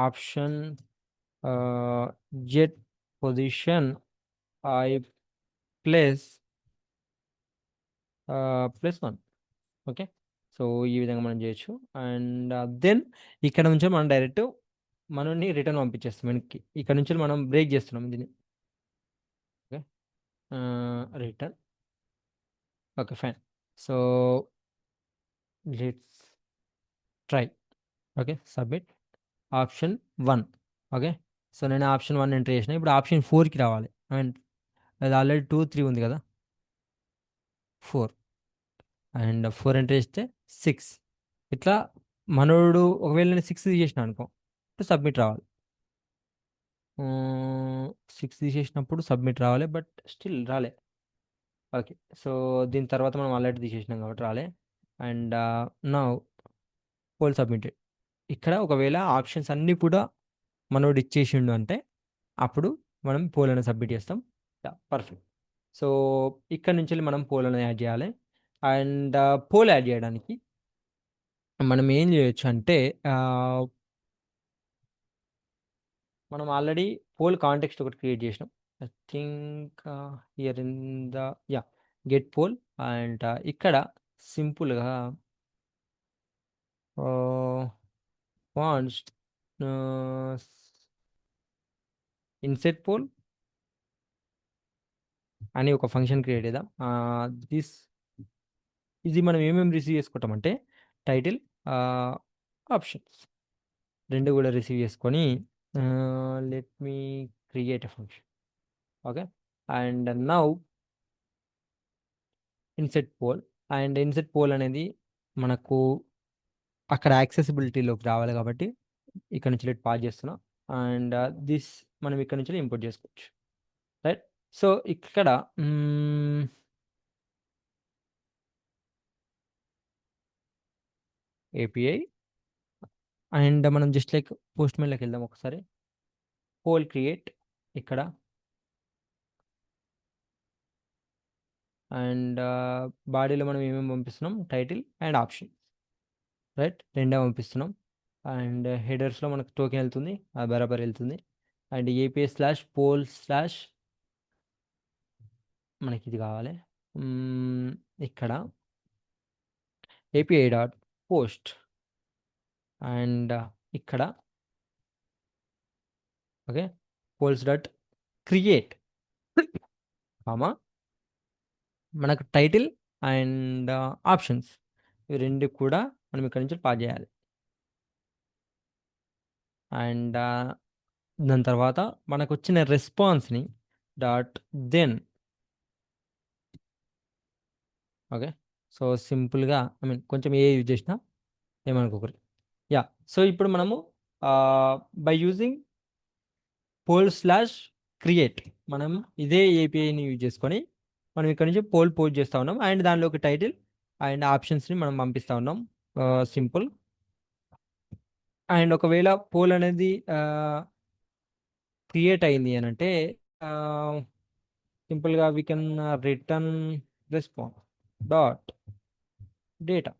option jet position I plus +1. Okay, so ఈ విధంగా మనం చేయొచ్చు. అండ్ దెన్ ఇక్కడ నుంచి మనం డైరెక్ట్ మనల్ని రిటర్న్ పంపించేస్తాం వెనక్కి. ఇక్కడ నుంచి మనం బ్రేక్ చేస్తున్నాం దీన్ని. Okay, return. Okay, fine. So let's try. Okay, submit option 1. Okay, so నేను ఆప్షన్ 1 ఎంటర్ చేసిన. ఇప్పుడు ఆప్షన్ 4కి రావాలి. అండ్ అది ఆల్రెడీ 2 3 ఉంది కదా, 4. అండ్ 4 ఎంటర్ చేస్తే 6. ఇట్లా మనోడు ఒకవేళ నేను 6 తీసేసిన అనుకో, సబ్మిట్ రావాలి. 6 తీసేసినప్పుడు సబ్మిట్ రావాలి, బట్ స్టిల్ రాలే. ఓకే, సో దీని తర్వాత మనం ఆల్రెడీ తీసేసినాం కాబట్టి రాలే. అండ్ నా పోల్ సబ్మిటెడ్. ఇక్కడ ఒకవేళ ఆప్షన్స్ అన్నీ కూడా మనోడు ఇచ్చేసిండు అంటే అప్పుడు మనం పోల్ అనేది సబ్మిట్ చేస్తాం. పర్ఫెక్ట్. సో ఇక్కడ నుంచి మనం పోల్ అనేది యాడ్ చేయాలి. అండ్ పోల్ యాడ్ చేయడానికి మనం ఏం చేయొచ్చు అంటే మనం ఆల్రెడీ పోల్ కాంటెక్స్ట్ ఒకటి క్రియేట్ చేసినాం. I think here in the yeah get poll. And ఇక్కడ సింపుల్గా వాంట్స్ ఇన్సెట్ పోల్ అని ఒక ఫంక్షన్ క్రియేట్ చేద్దాం. దిస్ ఇది మనం ఏమేమి రిసీవ్ చేసుకుంటామంటే టైటిల్, ఆప్షన్స్ రెండు కూడా రిసీవ్ చేసుకొని let me create a function. Okay, and now insert poll. And insert poll అనేది మనకు అక్కడ యాక్సెసిబిలిటీలోకి రావాలి కాబట్టి ఇక్కడ నుంచి పాస్ చేస్తున్నాం. అండ్ దిస్ మనం ఇక్కడ నుంచి ఇంపోర్ట్ చేసుకోవచ్చు. రైట్. సో ఇక్కడ ఏపీఐ అండ్ మనం జస్ట్ లైక్ పోస్ట్ మెయిల్లోకి వెళ్దాం ఒకసారి. పోల్ క్రియేట్ ఇక్కడ. అండ్ బాడీలో మనం ఏమేమి పంపిస్తున్నాం, టైటిల్ అండ్ ఆప్షన్. రైట్, రెండే పంపిస్తున్నాం. అండ్ హెడర్స్లో మనకు టోకెన్ వెళ్తుంది, అది బరాబర్ వెళ్తుంది. And API slash poll slash మనకి ఇది కావాలి. ఇక్కడ ఏపీఐ డాట్ పోస్ట్ అండ్ ఇక్కడ okay polls dot create comma మనకు టైటిల్ అండ్ ఆప్షన్స్ ఇవి రెండు కూడా మనం ఇక్కడ నుంచి పాస్ చేయాలి. అండ్ దాని తర్వాత మనకు వచ్చిన రెస్పాన్స్ని డాట్ దెన్ ఓకే. సో సింపుల్గా ఐ మీన్ కొంచెం ఏ యూజ్ చేసినా ఏమనుకోకరు. యా సో ఇప్పుడు మనము by using poll slash create మనం ఇదే ఏపీఐని యూజ్ చేసుకొని మనం ఇక్కడ నుంచి పోల్ పోస్ట్ చేస్తూ ఉన్నాం. అండ్ దానిలోకి టైటిల్ అండ్ ఆప్షన్స్ని మనం పంపిస్తూ ఉన్నాం. సింపుల్. అండ్ ఒకవేళ పోల్ అనేది క్రియేట్ అయింది అని అంటే సింపుల్గా we can return response dot data.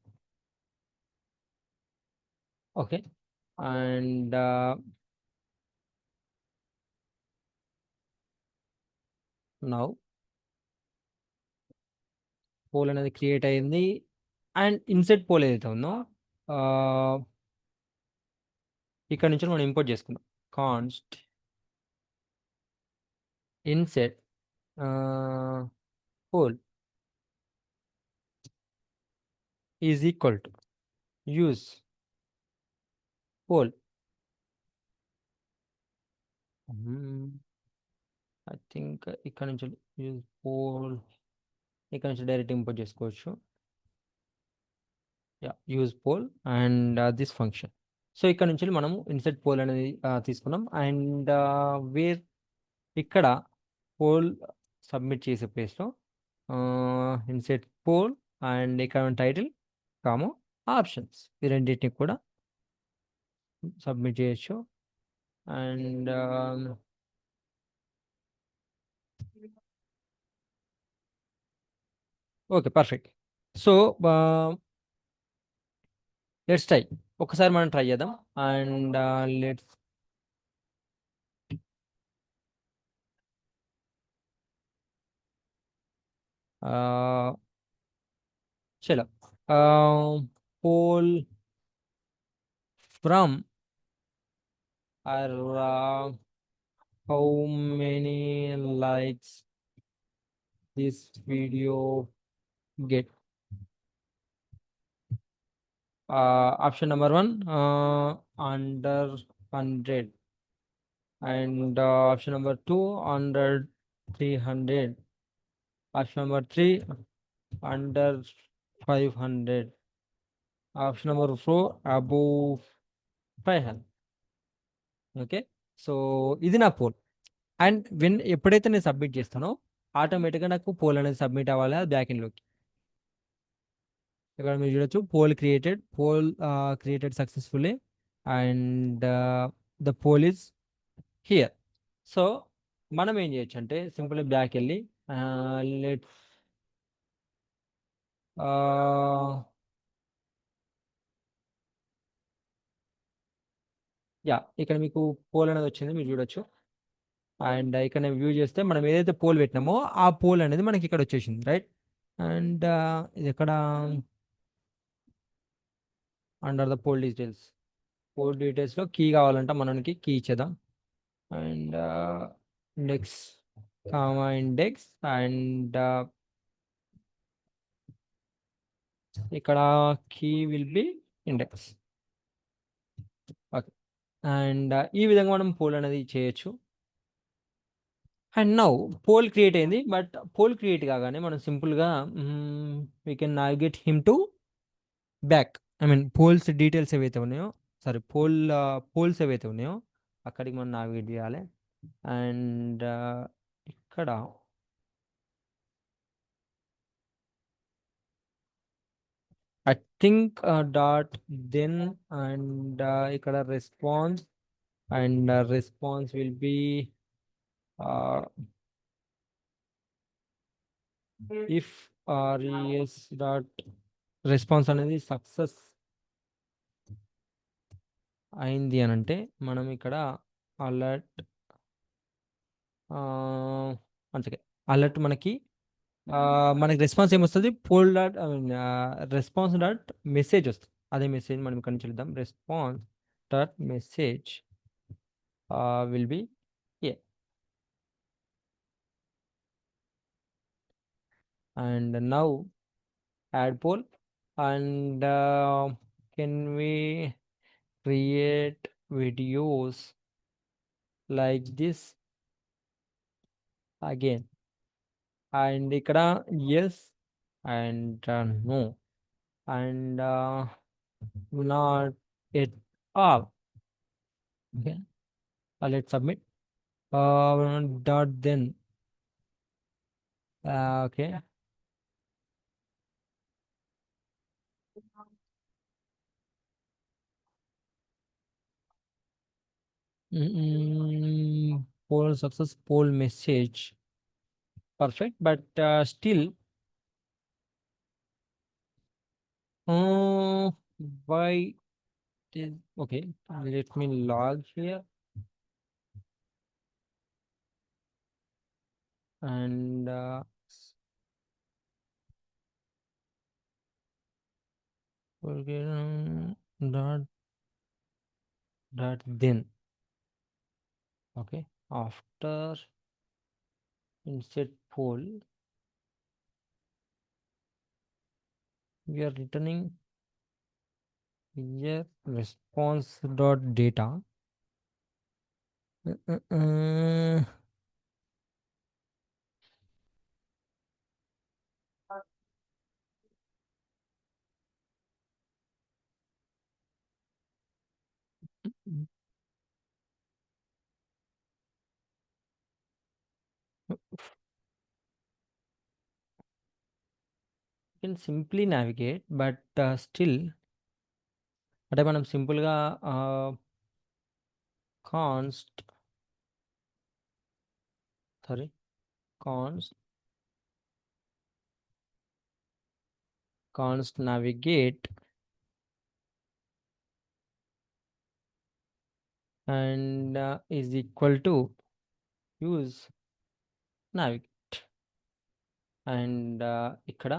Okay. And now poll అనేది క్రియేట్ అయింది. అండ్ ఇన్సెట్ పోల్ ఏదైతే ఉందో ఇక్కడ నుంచి మనం ఇంపోర్ట్ చేసుకుందాం. Const insert poll is equal to use poll. I think ఇక్కడ నుంచి యూజ్ పోల్ ఇక్కడ నుంచి డైరెక్ట్ ఇంపోర్ట్ చేసుకోవచ్చు. Yeah use poll and this function. So ఇక్కడ నుంచి మనము ఇన్సెట్ పోల్ అనేది తీసుకున్నాం. అండ్ వేర్ ఇక్కడ పోల్ సబ్మిట్ చేసే ప్లేస్లో ఇన్సెట్ పోల్ అండ్ ఇక్కడ టైటిల్ కామో ఆప్షన్స్ ఈ రెండింటిని కూడా సబ్మిట్ చేయొచ్చు. And okay perfect. So let's try, ఒకసారి మనం ట్రై చేద్దాం. అండ్ లెట్స్ చలో pole from how many likes this video get. Option number 1 under 100 and option number 2 under 300, option number 3 under 500, option number 4 above 500. Okay. So ఇది నా పోల్. అండ్ ఎప్పుడైతే నేను సబ్మిట్ చేస్తానో ఆటోమేటిక్గా నాకు పోల్ అనేది సబ్మిట్ అవ్వాలి బ్యాక్ ఎండ్లోకి. ఇక్కడ మీరు చూడొచ్చు poll created successfully and the poll is here. So మనం ఏం చేయొచ్చు అంటే సింపుల్ బ్యాక్ వెళ్ళి లెట్స్ యా ఇక్కడ మీకు పోల్ అనేది వచ్చింది మీరు చూడొచ్చు. అండ్ ఇక్కడ నేను వ్యూ చేస్తే మనం ఏదైతే పోల్ పెట్టినామో ఆ పోల్ అనేది మనకి ఇక్కడ వచ్చేసింది రైట్. అండ్ ఇది ఎక్కడ అండర్ ద పోల్ డీటెయిల్స్లో కీ కావాలంట మనకి కీ ఇచ్చేద్దాం. And index comma index and ఇక్కడ key will be index. Okay. And ఈ విధంగా మనం పోల్ అనేది చేయొచ్చు. అండ్ నౌ పోల్ క్రియేట్ అయింది. బట్ పోల్ క్రియేట్ కాగానే మనం సింపుల్గా we can navigate him to back. I mean polls details ఏవైతే ఉన్నాయో పోల్స్ ఏవైతే ఉన్నాయో అక్కడికి మనం నావిగేట్ చేయాలి. అండ్ ఇక్కడ I think dot then and ఇక్కడ response and response will be if res dot response అనేది సక్సెస్ అయింది అనంటే మనం ఇక్కడ అలర్ట్ వన్ సెకండ్. అలర్ట్ మనకి రెస్పాన్స్ ఏమొస్తది? Poll dot response dot message వస్తుంది. అదే మెసేజ్ మనం ఇక్కడ నుంచి చూద్దాం. Response dot message will be here. And now add poll and can we create videos like this again. And ఇక్కడ yes and no and not at all. Okay, let's submit. Dot then. Okay. Poll success, poll message. Perfect, but still, uh, why? Okay, let me log here and okay, dot then. Okay, after insert poll, we are returning here response dot data. Uh, can simply navigate, but still అంటే మనం సింపుల్‌గా const sorry const navigate and is equal to use navigate and ఇక్కడ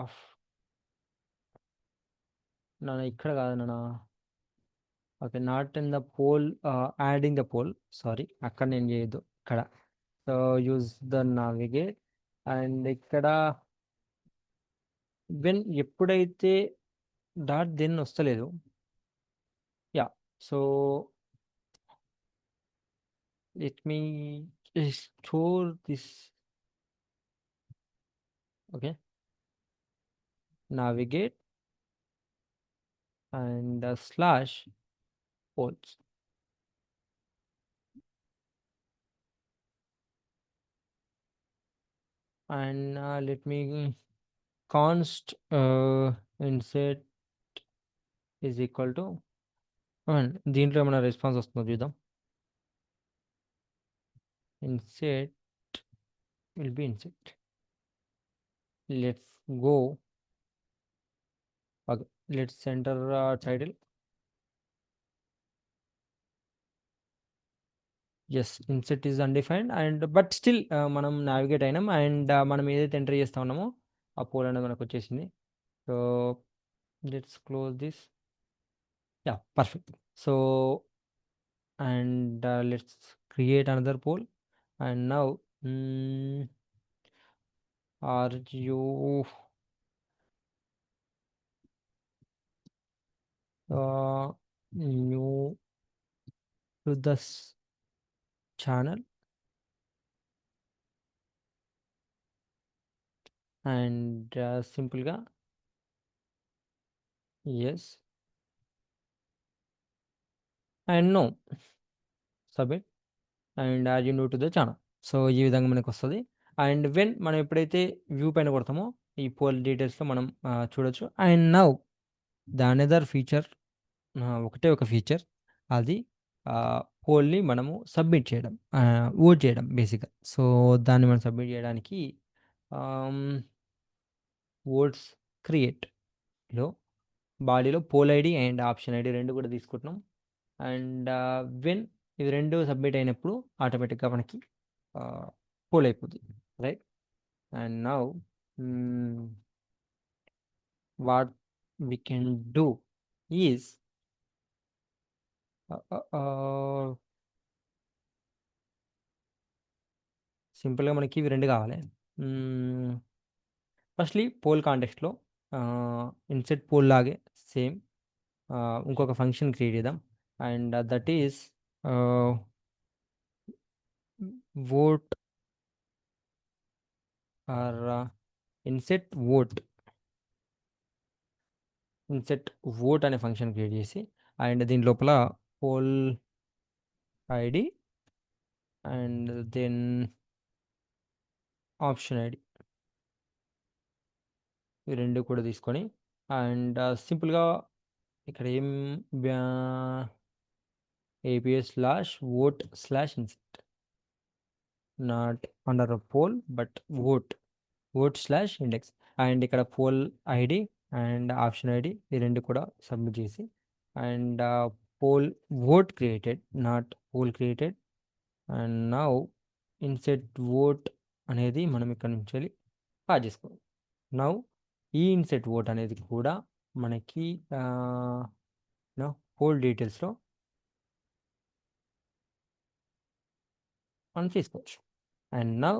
ఆఫ్ నాన్న ఇక్కడ కాదు నాన్న. Okay, not in the poll, adding the poll, sorry అక్కడ నేను చేయొద్దు, ఇక్కడ. So use the navigate and ఇక్కడ ఎప్పుడైతే డాట్ దెన్ వస్తలేదు, yeah. So let me store this. Okay, navigate and slash polls and let me const insert is equal to దీంట్లో ఏమైనా రెస్పాన్స్ వస్తుందో చూద్దాం. insert will be insert. Let's go. Okay, let's enter title. Yes, insert is undefined and but still మనం నావిగేట్ అయినాం అండ్ మనం ఏదైతే ఎంటర్ చేస్తా ఉన్నామో ఆ పోల్ అనేది మనకు వచ్చేసింది. So let's close this. Yeah, perfect. So and let's create another poll and now are you new to this channel and సింపుల్గా yes and no, submit and add you new to the channel. So ఈ విధంగా మనకు వస్తుంది. అండ్ మనం ఎప్పుడైతే వ్యూ పైన కొడతామో ఈ పోల్ డీటెయిల్స్లో మనం చూడొచ్చు. And now the another feature, ఒకటే ఒక ఫీచర్, అది పోల్ని మనము సబ్మిట్ చేయడం, ఓట్ చేయడం బేసిక్గా. సో దాన్ని మనం సబ్మిట్ చేయడానికి ఓట్స్ క్రియేట్లో బాడీలో poll ID and option ID రెండు కూడా తీసుకుంటున్నాం. అండ్ వెన్ ఇవి రెండు సబ్మిట్ అయినప్పుడు ఆటోమేటిక్గా మనకి పోల్ అయిపోతుంది, right. And now what we can do is సింపుల్గా మనకి ఇవి రెండు కావాలి. ఫస్ట్లీ పోల్ కాంటెక్స్ట్లో ఇన్సెట్ పోల్ లాగే సేమ్ ఇంకొక ఫంక్షన్ క్రియేట్ చేద్దాం. And that is vote or insert vote అనే ఫంక్షన్ క్రియేట్ చేసి అండ్ దీని లోపల poll ID and then option ID ఇవి రెండు కూడా తీసుకొని అండ్ సింపుల్గా ఇక్కడ ఏం API/vote/insert not under poll but vote/index and ఇక్కడ poll ID and option ID ఈ రెండు కూడా సబ్మిట్ చేసి and poll vote created not poll created. And now insert vote అనేది మనం ఇక్కడ నుంచి వెళ్ళి పాస్ చేసుకోవాలి. నౌ ఈ ఇన్సెట్ ఓట్ అనేది కూడా మనకి పోల్ డీటెయిల్స్లో మనం చేసుకోవచ్చు. అండ్ నౌ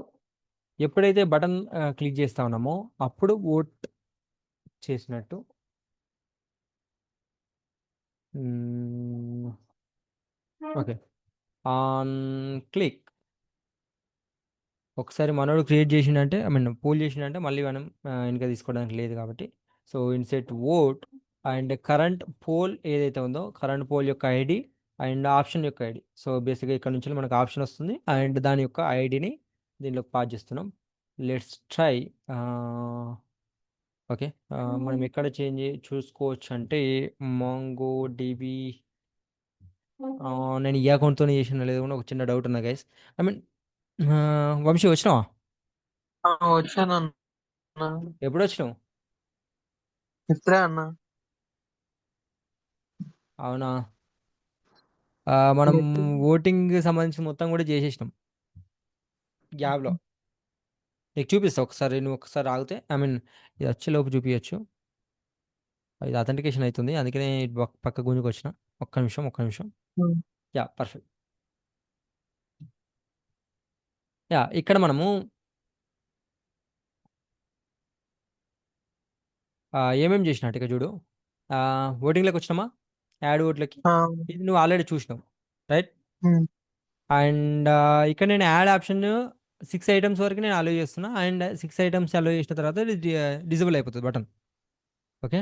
ఎప్పుడైతే బటన్ క్లిక్ చేస్తా ఉన్నామో అప్పుడు ఓట్ చేసినట్టు ఓకే ఆన్ క్లిక్ ఒకసారి మనోడు క్రియేట్ చేసిండంటే పోల్ చేసిండంటే మళ్ళీ మనం వెనక తీసుకోవడానికి లేదు కాబట్టి so insert vote and current poll ఏదైతే ఉందో కరెంట్ పోల్ యొక్క ఐడి అండ్ ఆప్షన్ యొక్క ఐడి. సో బేసిక్గా ఇక్కడ నుంచి మనకు ఆప్షన్ వస్తుంది అండ్ దాని యొక్క ఐడిని దీనిలో పాస్ చేస్తున్నాం. Let's try. ఓకే మనం ఎక్కడ చేంజ్ చూసుకోవచ్చు అంటే మాంగో డిబి నేను ఈ అకౌంట్తోనే చేసిన లేదు కూడా ఒక చిన్న డౌట్ ఉన్నా గైస్. వంశీ వచ్చినావా? వచ్చాను అన్న. ఎప్పుడు వచ్చినావు? ఇప్పుడే అన్న. అవునా? మనం ఓటింగ్ సంబంధించి మొత్తం కూడా చేసేసినాం గ్యాబ్లో. నీకు చూపిస్తా ఒకసారి, నువ్వు ఒకసారి ఆగితే ఇది వచ్చేలోపు చూపించచ్చు. ఇది అథెంటికేషన్ అవుతుంది అందుకనే పక్క గుంజుకు వచ్చిన. ఒక్క నిమిషం. Yeah perfect. యా ఇక్కడ మనము ఏమేమి చేసినట్టు ఇక్కడ చూడు. ఓటింగ్లోకి వచ్చినామా, యాడ్ ఓట్లకి. ఇది నువ్వు ఆల్రెడీ చూసినావు, రైట్. అండ్ ఇక్కడ నేను యాడ్ ఆప్షన్ 6 ఐటమ్స్ వరకు నేను అలో చేస్తున్నా అండ్ 6 ఐటమ్స్ అలో చేసిన తర్వాత డిజబుల్ అయిపోతుంది బటన్. ఓకే.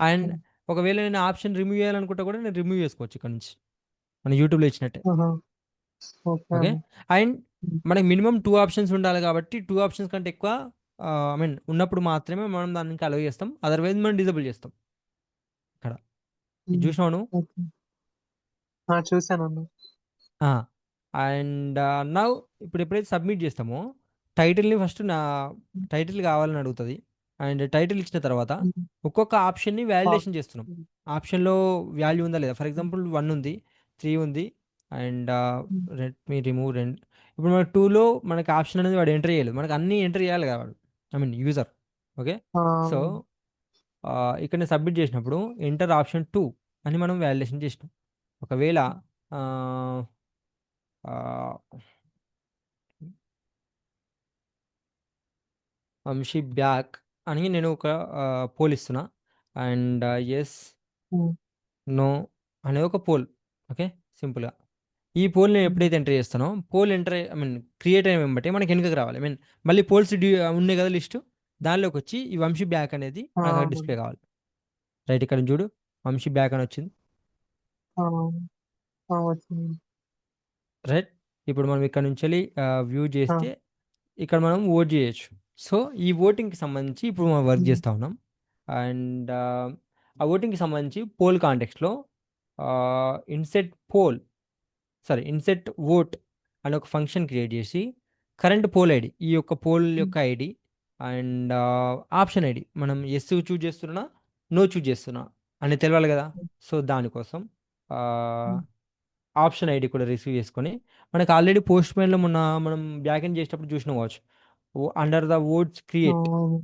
అండ్ ఒకవేళ నేను ఆప్షన్ రిమూవ్ చేయాలనుకుంటే కూడా నేను రిమూవ్ చేసుకోవచ్చు ఇక్కడ నుంచి మన యూట్యూబ్లో ఇచ్చినట్టే. ఓకే. అండ్ మనకి మినిమం 2 ఆప్షన్స్ ఉండాలి కాబట్టి 2 ఆప్షన్స్ కంటే ఎక్కువ ఉన్నప్పుడు మాత్రమే మనం దానికి అలో చేస్తాం, అదర్వైజ్ మనం డిజబుల్ చేస్తాం. ఇక్కడ చూసినావు? చూసాను. అండ్ నౌ ఇప్పుడు ఎప్పుడైతే సబ్మిట్ చేస్తామో టైటిల్ని ఫస్ట్ నా టైటిల్ కావాలని అడుగుతుంది. అండ్ టైటిల్ ఇచ్చిన తర్వాత ఒక్కొక్క ఆప్షన్ని వ్యాలిడేషన్ చేస్తున్నాం. ఆప్షన్లో వాల్యూ ఉందా లేదా. ఫర్ ఎగ్జాంపుల్ 1 ఉంది, 3 ఉంది అండ్ లెట్ మీ రిమూవ్ 2. ఇప్పుడు మనకు 2లో మనకి ఆప్షన్ అనేది వాడు ఎంటర్ చేయలేదు, మనకు అన్నీ ఎంటర్ చేయాలి కదా వాడు, యూజర్. ఓకే. సో ఇక్కడ నేను సబ్మిట్ చేసినప్పుడు ఎంటర్ ఆప్షన్ 2 అని మనం వ్యాలిడేషన్ చేసినాం. ఒకవేళ వంశీ బ్యాక్ అని నేను ఒక పోల్ ఇస్తున్నా అండ్ ఎస్ నో అనే ఒక పోల్. ఓకే. సింపుల్గా ఈ పోల్ నేను ఎప్పుడైతే ఎంటర్ చేస్తానో పోల్ క్రియేట్ అయిన వెంబటే మనకి వెనుకకు రావాలి. మళ్ళీ పోల్స్ ఉన్నాయి కదా లిస్టు, దానిలోకి వచ్చి ఈ వంశీ బ్యాక్ అనేది నాకు డిస్ప్లే కావాలి. రైట్, ఇక్కడ చూడు వంశీ బ్యాక్ అని వచ్చింది, రైట్. ఇప్పుడు మనం ఇక్కడ నుంచి వెళ్ళి వ్యూ చేస్తే ఇక్కడ మనం ఓట్ చేయొచ్చు. సో ఈ ఓటింగ్కి సంబంధించి ఇప్పుడు మనం వర్క్ చేస్తూ ఉన్నాం. అండ్ ఆ ఓటింగ్కి సంబంధించి పోల్ కాంటెక్స్ట్లో ఇన్సెట్ ఓట్ అనే ఒక ఫంక్షన్ క్రియేట్ చేసి కరెంట్ పోల్ ఐడి, ఈ యొక్క పోల్ యొక్క ఐడి అండ్ ఆప్షన్ ఐడి మనం ఎస్ చూజ్ చేస్తున్నా, నో చూజ్ చేస్తున్నా, అని తెలవాలి కదా. సో దానికోసం హ్మ్. ఆప్షన్ ఐడి కూడా రిసీవ్ చేసుకొని మనకు ఆల్రెడీ పోస్ట్ మెయిన్లో మొన్న మనం బ్యాక్ ఎండ్ చేసేటప్పుడు చూసిన కావచ్చు, అండర్ ద వర్డ్స్ క్రియేట్ అవును.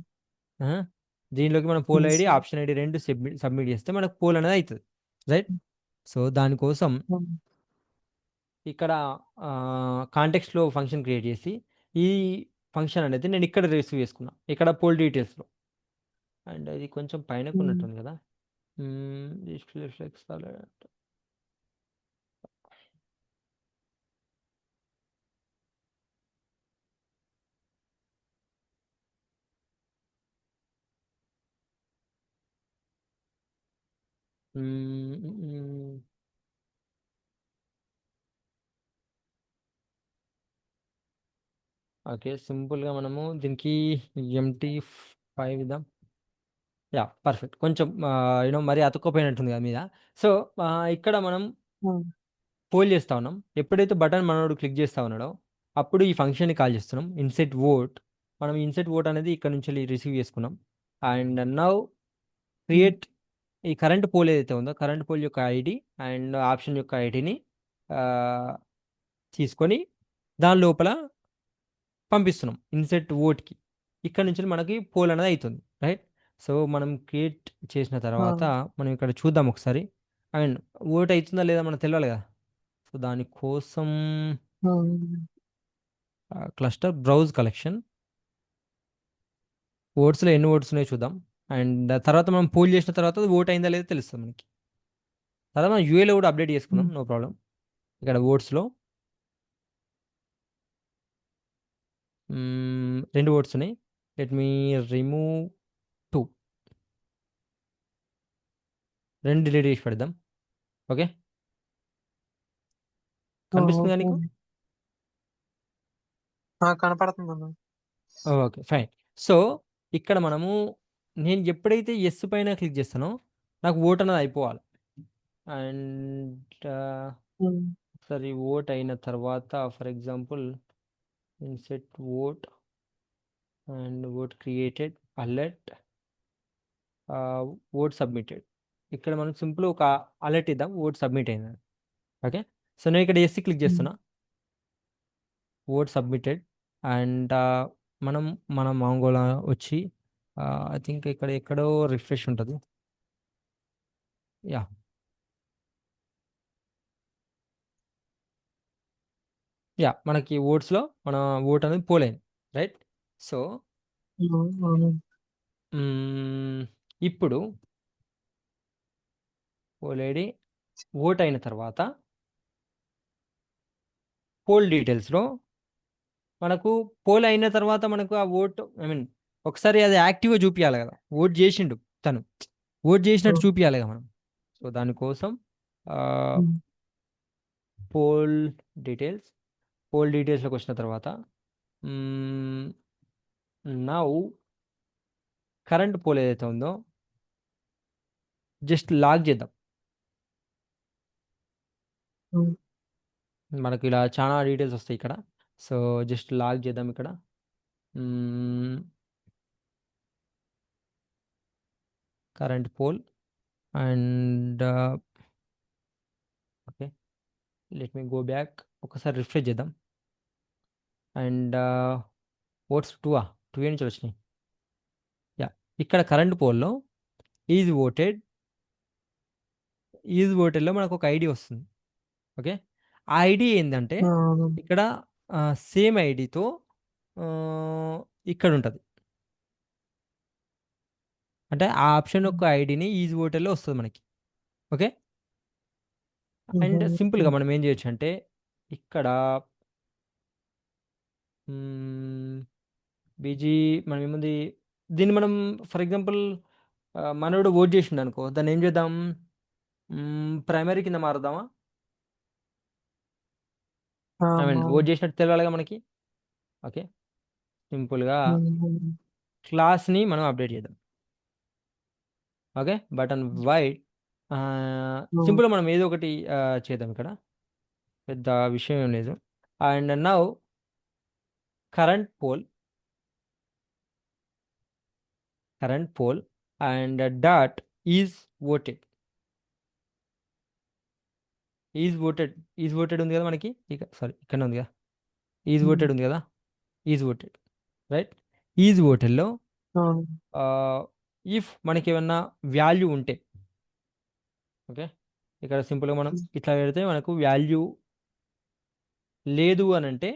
దీనిలోకి మనం పోల్ ఐడి తెలుసు. ఆప్షన్ ఐడి రెండు సబ్మిట్ చేస్తే మనకు పోల్ అనేది అవుతుంది, రైట్. సో దానికోసం హ్మ్. ఇక్కడ కాంటెక్స్ట్లో ఫంక్షన్ క్రియేట్ చేసి ఈ ఫంక్షన్ అనేది నేను ఇక్కడ రిసీవ్ చేసుకున్నా, ఇక్కడ పోల్ డీటెయిల్స్లో. అండ్ ఇది కొంచెం పైనకు హ్మ్. ఉన్నట్టుంది కదా. డిస్ప్లే ఫ్లెక్స్ ఓకే, సింపుల్గా మనము దీనికి MT5 ఇద్దాం. Yeah, perfect. కొంచెం మరీ అతుక్కపోయినట్టుంది కదా మీద. సో ఇక్కడ మనం హ్మ్. పోల్ చేస్తా ఉన్నాం. ఎప్పుడైతే బటన్ మనోడు క్లిక్ చేస్తా ఉన్నాడో అప్పుడు ఈ ఫంక్షన్ని కాల్ చేస్తున్నాం, ఇన్సెట్ ఓట్. మనం ఇన్సెట్ ఓట్ అనేది ఇక్కడ నుంచి రిసీవ్ చేసుకున్నాం. అండ్ నౌ హ్మ్. క్రియేట్ ఈ కరెంట్ పోల్ ఏదైతే ఉందో కరెంట్ పోల్ యొక్క ఐడి అండ్ ఆప్షన్ యొక్క ఐడిని తీసుకొని దాని లోపల పంపిస్తున్నాం ఇన్సెట్ ఓట్కి. ఇక్కడ నుంచి మనకి పోల్ అనేది అవుతుంది, రైట్. సో మనం క్రియేట్ చేసిన ఆ! తర్వాత మనం ఇక్కడ చూద్దాం ఒకసారి. అండ్ ఓట్ అవుతుందా లేదా మనకు తెలియాలి కదా. సో దానికోసం హ్మ్. క్లస్టర్ బ్రౌజ్ కలెక్షన్ ఓట్స్లో ఎన్ని ఓట్స్ ఉన్నాయో చూద్దాం. అండ్ తర్వాత మనం పోల్ చేసిన తర్వాత ఓట్ అయిందా లేదా తెలుస్తుంది మనకి. తర్వాత మనం యూఏలో కూడా అప్డేట్ చేసుకుందాం, హ్మ్. No problem. ఇక్కడ ఓట్స్లో 2 ఓట్స్ ఉన్నాయి. లెట్ మీ రిమూవ్ 2, 2 డిలీట్ చేసి పెడదాం. ఓకే, కనిపిస్తుందా ఓకే. నీకు? ఆ! కనపడుతుందన్న. Okay, fine. సో ఇక్కడ మనము నేను ఎప్పుడైతే ఎస్ పైన క్లిక్ చేస్తానో నాకు ఓట్ అనేది అయిపోవాలి. అండ్ హ్మ్. ఒకసారి ఓట్ అయిన తర్వాత for example INCET vote and vote created alert vote submitted. ఇక్కడ మనం సింపుల్ ఒక అలర్ట్ ఇద్దాం, ఓట్ సబ్మిట్ అయిందని. ఓకే, సో నేను ఇక్కడ ఎస్ క్లిక్ హ్మ్. చేస్తున్నా, ఓట్ సబ్మిటెడ్. అండ్ మనం మన మాంగోలా వచ్చి ఐ థింక్ ఇక్కడ ఎక్కడో రిఫ్రెష్ ఉంటుంది. యా, యా, మనకి ఓట్స్లో మన ఓట్ అనేది పోలైంది, రైట్. సో హ్మ్. అవును. ఇప్పుడు పోల్ ఐడి ఓట్ అయిన తర్వాత పోల్ డీటెయిల్స్లో మనకు పోల్ అయిన తర్వాత మనకు ఆ ఓట్ ఐ మీన్ ఒకసారి అది యాక్టివ్గా చూపించాలి కదా, ఓట్ చేసిండు తను, ఓట్ చేసినట్టు హ్మ్. చూపించాలి కదా మనం. సో దానికోసం హ్మ్. పోల్ డీటెయిల్స్, పోల్ డీటెయిల్స్లోకి వచ్చిన తర్వాత నౌ కరెంట్ పోల్ ఏదైతే ఉందో జస్ట్ లాగ్ చేద్దాం. హ్మ్. మనకి ఇలా చాలా డీటెయిల్స్ వస్తాయి ఇక్కడ. సో జస్ట్ లాగ్ చేద్దాం ఇక్కడ. Current poll and okay, let me go back. ఒకసారి రిఫ్రెష్ చేద్దాం. అండ్ ఓట్స్ 2 నుంచి వచ్చినాయి. యా, ఇక్కడ కరెంట్ పోల్లో ఈజ్ ఓటెడ్, ఈజ్ ఓటెడ్లో మనకు ఒక ఐడి వస్తుంది. ఓకే, ఆ ఐడి ఏంటంటే అవును. ఇక్కడ సేమ్ ఐడితో ఇక్కడ ఉంటుంది. అంటే ఆ ఆప్షన్ హ్మ్. యొక్క ఐడిని ఈజ్ ఓటెల్లో వస్తుంది మనకి. ఓకే, హుహు. అండ్ సింపుల్గా హ్మ్. మనం ఏం చేయొచ్చు అంటే ఇక్కడ బీజీ మనం ఏముంది, దీన్ని మనం ఫర్ ఎగ్జాంపుల్ మనోడు ఓట్ చేసిండు అనుకో, దాన్ని ఏం చేద్దాం, ప్రైమరీ కింద మారుద్దామా. ఆ! ఐ మీన్ ఓట్ చేసినట్టు తెలియాలిగా మనకి. ఓకే, సింపుల్గా హ్మ్. క్లాస్ని మనం అప్డేట్ చేద్దాం. ఓకే, బటన్ వైట్ హ్మ్. సింపుల్గా మనం ఏదో ఒకటి చేద్దాం ఇక్కడ, పెద్ద విషయం ఏం లేదు. And now current poll, current poll and dot is voted. Is voted. Is voted ఉంది కదా మనకి, సారీ ఇక్కడ ఉంది కదా, ఈజ్ ఉమ్, ఓటెడ్ ఉంది కదా, ఈజ్ ఓటెడ్, రైట్. ఈజ్ ఓటెడ్లో అవును. ఇఫ్ మనకి ఏమన్నా వాల్యూ ఉంటే, ఓకే, ఇక్కడ సింపుల్గా మనం ఇట్లా పెడితే మనకు వాల్యూ లేదు అని అంటే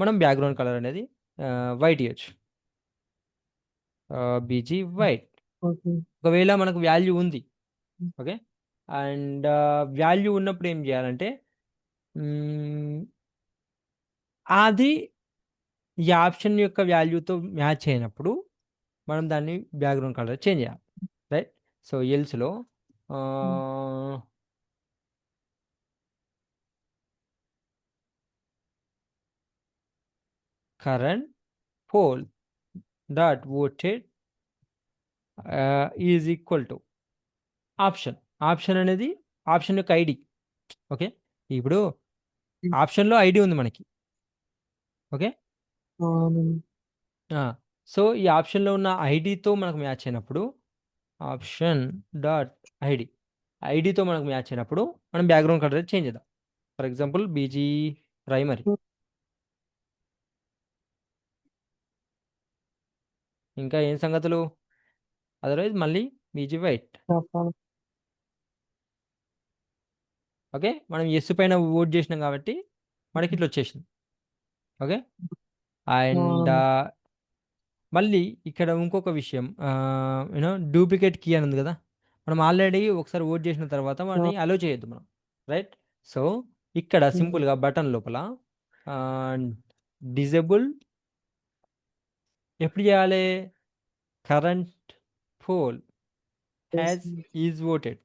మనం బ్యాక్గ్రౌండ్ కలర్ అనేది వైట్ ఇవ్వచ్చు, బీజీ వైట్. ఓకే. ఒకవేళ మనకు వాల్యూ ఉంది, ఓకే, అండ్ వాల్యూ ఉన్నప్పుడు ఏం చేయాలంటే మ్మ్, అది ఈ ఆప్షన్ యొక్క వాల్యూతో మ్యాచ్ అయినప్పుడు మనం దాన్ని బ్యాక్గ్రౌండ్ కలర్ చేంజ్ చేయాలి, రైట్. సో ఎల్స్లో current poll dot voted is equal to option. Option అనేది ఆప్షన్ యొక్క ఐడి, ఓకే. ఇప్పుడు ఆప్షన్లో ఐడి ఉంది మనకి, ఓకే. అవును. సో ఈ ఆప్షన్లో ఉన్న ఐడితో మనకు మ్యాచ్ అయినప్పుడు ఆప్షన్ డాట్ ఐడి, ఐడితో మనకు మ్యాచ్ అయినప్పుడు మనం బ్యాక్గ్రౌండ్ కలర్ చేంజ్ చేద్దాం. For example BG primary. ఇంకా ఏం సంగతులు, అదర్వైజ్ మళ్ళీ బీజీ వైట్, చెప్పాలి. ఓకే. మనం ఎస్ పైన ఓట్ చేసినాం కాబట్టి మనకి ఇట్లా వచ్చేసింది, ఓకే. అండ్ అవును. మళ్ళీ ఇక్కడ ఇంకొక విషయం, యూనో డూప్లికేట్ కీ అని ఉంది కదా, మనం ఆల్రెడీ ఒకసారి ఓట్ చేసిన తర్వాత వాడిని అలో చేయొద్దు మనం, రైట్. సో ఇక్కడ సింపుల్గా బటన్ లోపల డిజేబుల్ ఎప్పుడు చేయాలి, current poll has is voted.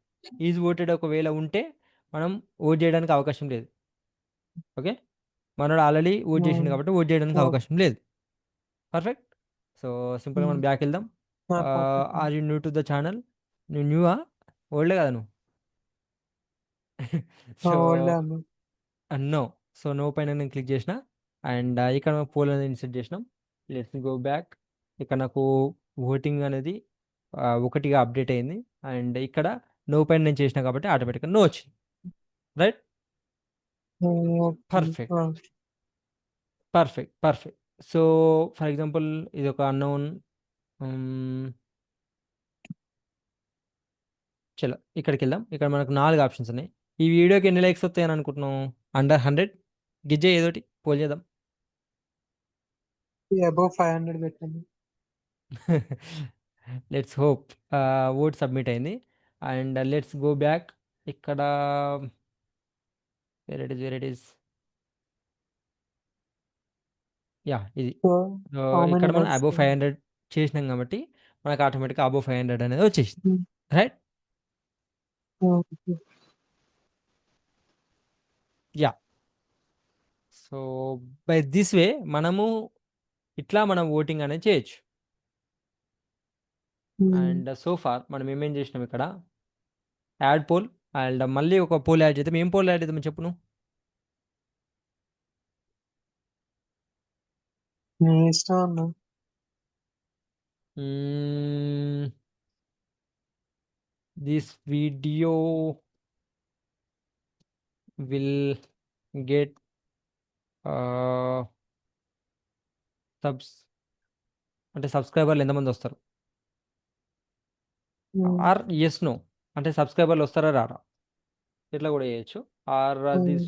Is voted ఒకవేళ ఉంటే మనం ఓట్ చేయడానికి అవకాశం లేదు, ఓకే. మనోడు ఆల్రెడీ ఓట్ చేసిండు కాబట్టి ఓట్ చేయడానికి అవకాశం లేదు. పర్ఫెక్ట్. సో సింపుల్గా మనం బ్యాక్ వెళ్దాం. Are you new to the channel? నువ్వు న్యూవా, ఓల్డే కదా నువ్వు? సో ఓల్డ్ అన్న. నో. సో నో పైన నేను క్లిక్ చేసిన అండ్ ఇక్కడ పోల్ అనేది ఇన్సెట్ చేసినాం. Let's go back. ఇక్కడ నాకు ఓటింగ్ అనేది ఒకటిగా అప్డేట్ అయింది అండ్ ఇక్కడ నో పైన నేను చేసిన కాబట్టి ఆటోమేటిక్గా నో వచ్చింది, right. Perfect, perfect, perfect. So for example ఇది ఒక అన్నోన్, చలో ఇక్కడికి వెళ్దాం. ఇక్కడ మనకు 4 ఆప్షన్స్ ఉన్నాయి. ఈ వీడియోకి ఎన్ని లైక్స్ వస్తాయని అనుకుంటున్నాం? అండర్ 100 గిజ్జే ఏదోటి పోల్ చేద్దాం. అబౌవ్ 500 పెట్టండి. Let's hope. ఓట్ సబ్మిట్ అయింది అండ్ లెట్స్ గో బ్యాక్. ఇక్కడ where it is, where it is, yeah ఇది. సో హౌ ఇక్కడ మెనీ మనం లైక్స్? అబోవ్ 500 చేసినాం కాబట్టి మనకు ఆటోమేటిక్గా అబోవ్ 500 అనేది వచ్చేసింది, right. Yeah. So by this way మనము ఇట్లా మనం ఓటింగ్ అనేది చేయొచ్చు. అండ్ సో ఫార్ మనం ఏమేం చేసినాం ఇక్కడ, యాడ్ పోల్ అండ్ మళ్ళీ ఒక పోల్ యాడ్ చేద్దాం. ఏం పోల్ యాడ్ చేద్దాం చెప్పు నువ్వు? మీ ఇష్టం అన్న. This video will get subs అంటే సబ్స్క్రైబర్లు ఎంతమంది వస్తారు, ఆర్ ఎస్ నో అంటే సబ్స్క్రైబర్లు వస్తారా రారా, ఇట్లా కూడా చేయొచ్చు. Or this